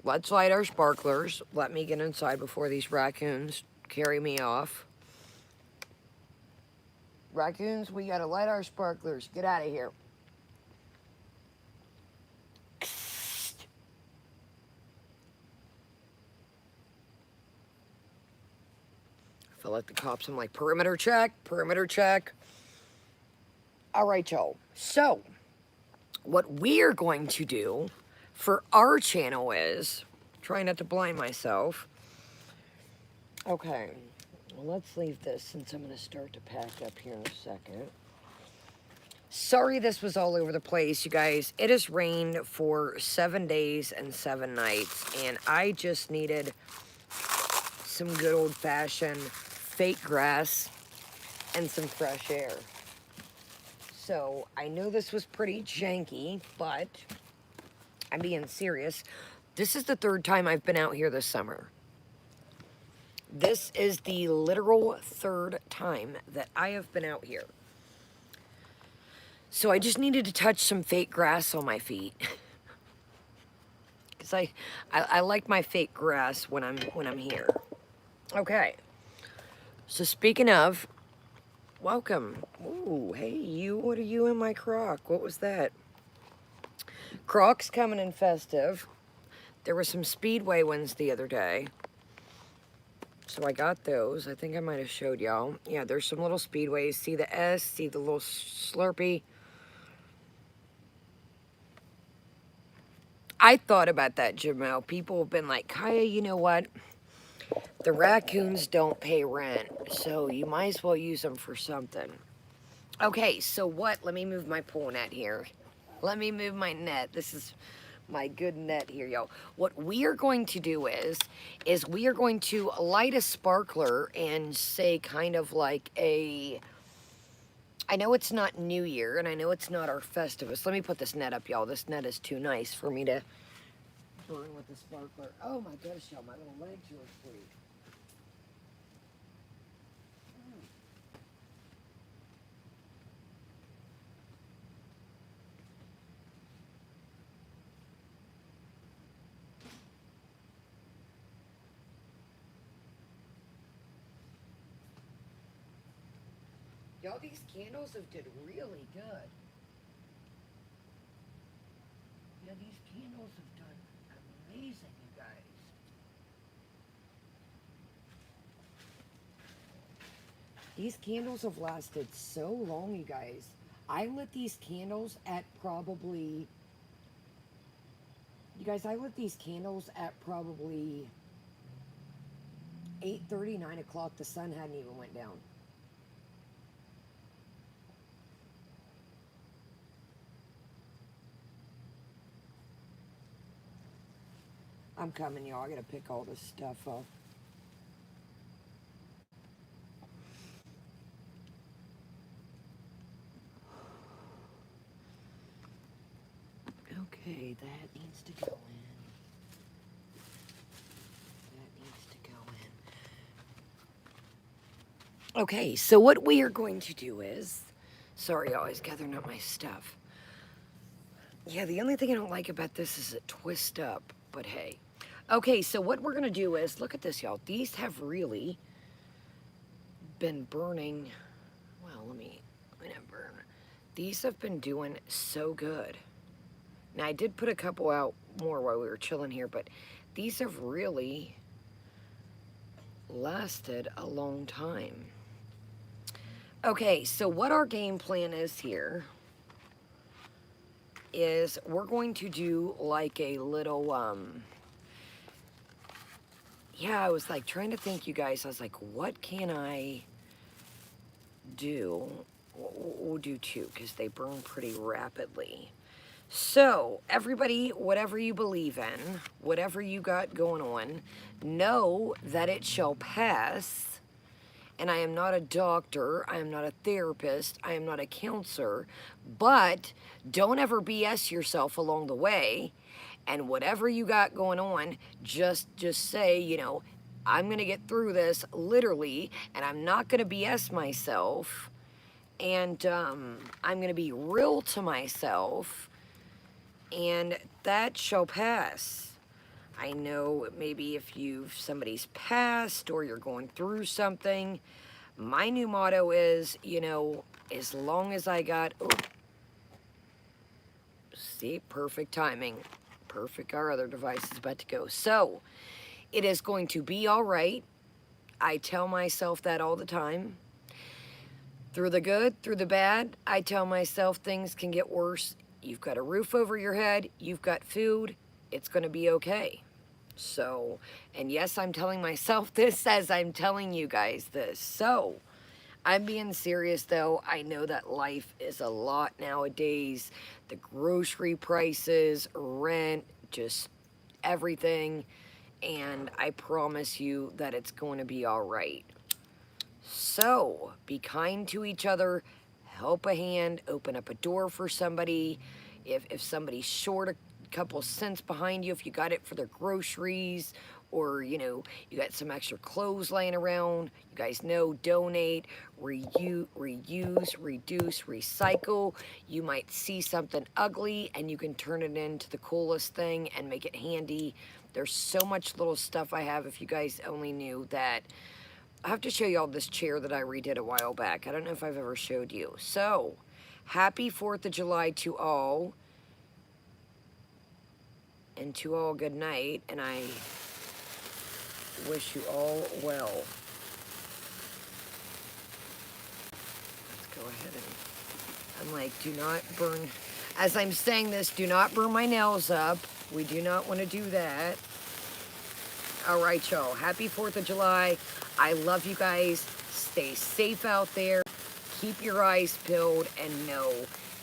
Let's light our sparklers. Let me get inside before these raccoons carry me off. Raccoons, we gotta light our sparklers. Get out of here. I feel like the cops. I'm like, perimeter check, perimeter check. All right, y'all. So, what we're going to do for our channel is, try not to blind myself. Okay, well, let's leave this since I'm gonna start to pack up here in a second. Sorry this was all over the place, you guys. It has rained for 7 days and 7 nights, and I just needed some good old-fashioned fake grass and some fresh air. So, I know this was pretty janky, but I'm being serious. This is the 3rd time I've been out here this summer. This is the literal 3rd time that I have been out here. So I just needed to touch some fake grass on my feet. Cause I like my fake grass when I'm here. Okay. So speaking of, welcome. Ooh, hey you, what are you in my crock? What was that? Crocs coming in festive. There were some Speedway ones the other day. So I got those. I think I might have showed y'all. Yeah, there's some little Speedways. See the S, see the little Slurpee. I thought about that, Jamel. People have been like, Kaya, you know what? The raccoons don't pay rent, so you might as well use them for something. Okay, so what? Let me move my pool net here. Let me move my net. This is my good net here, yo. What we are going to do is we are going to light a sparkler and say kind of like a... I know it's not New Year, and I know it's not our Festivus. Let me put this net up, y'all. This net is too nice for me to burn with the sparkler. Oh my gosh, y'all, my little legs are asleep. Y'all, these candles have did really good. Yeah, these candles have done amazing, you guys. These candles have lasted so long, you guys. I lit these candles at probably, you guys, I lit these candles at probably 8:30, 9 o'clock. The sun hadn't even went down. I'm coming, y'all. I gotta pick all this stuff up. Okay, that needs to go in. That needs to go in. Okay, so what we are going to do is, sorry, y'all, I was gathering up my stuff. Yeah, the only thing I don't like about this is it twists up, but hey. Okay, so what we're gonna do is, look at this, y'all. These have really been burning. Well, let me not burn. These have been doing so good. Now, I did put a couple out more while we were chilling here, but these have really lasted a long time. Okay, so what our game plan is here is we're going to do like a little, yeah, I was like trying to think, you guys. I was like, what can I do? We'll do two because they burn pretty rapidly. So, everybody, whatever you believe in, whatever you got going on, know that it shall pass. And I am not a doctor, I am not a therapist, I am not a counselor, but don't ever BS yourself along the way. And whatever you got going on, just say, you know, I'm going to get through this literally, and I'm not going to BS myself. And I'm going to be real to myself, and that shall pass. I know maybe if somebody's passed or you're going through something, my new motto is, you know, as long as I got, oh, see, perfect timing. Perfect, our other device is about to go. So, it is going to be all right. I tell myself that all the time. Through the good, through the bad, I tell myself things can get worse. You've got a roof over your head, you've got food, it's going to be okay. So, and yes, I'm telling myself this as I'm telling you guys this. So, I'm being serious though. I know that life is a lot nowadays. The grocery prices, rent, just everything. And I promise you that it's going to be all right. So, be kind to each other, help a hand, open up a door for somebody. If somebody's short a couple cents behind you, if you got it for their groceries, or, you know, you got some extra clothes laying around, you guys know, donate, reuse, reduce, recycle. You might see something ugly and you can turn it into the coolest thing and make it handy. There's so much little stuff I have, if you guys only knew that. I have to show you all this chair that I redid a while back. I don't know if I've ever showed you. So, happy 4th of July to all. And to all, good night. And I wish you all well. Let's go ahead and, I'm like, do not burn, as I'm saying this, do not burn my nails up. We do not want to do that. All right, y'all. Happy 4th of July. I love you guys. Stay safe out there. Keep your eyes peeled and know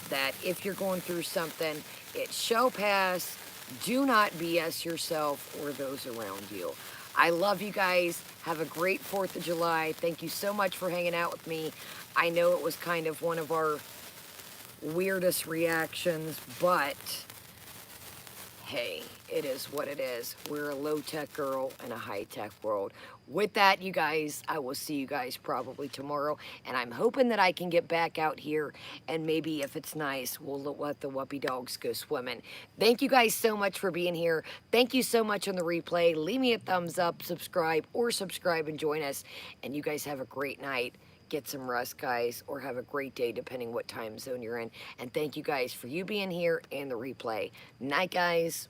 that if you're going through something, it shall pass. Do not BS yourself or those around you. I love you guys. Have a great 4th of July. Thank you so much for hanging out with me. I know it was kind of one of our weirdest reactions, but hey, it is what it is. We're a low-tech girl in a high-tech world. With that, you guys, I will see you guys probably tomorrow, and I'm hoping that I can get back out here, and maybe if it's nice, we'll let the whoopee dogs go swimming. Thank you guys so much for being here. Thank you so much on the replay. Leave me a thumbs up, subscribe and join us, and you guys have a great night. get some rest, guys, or have a great day, depending what time zone you're in. And thank you guys for you being here and the replay. Night, guys.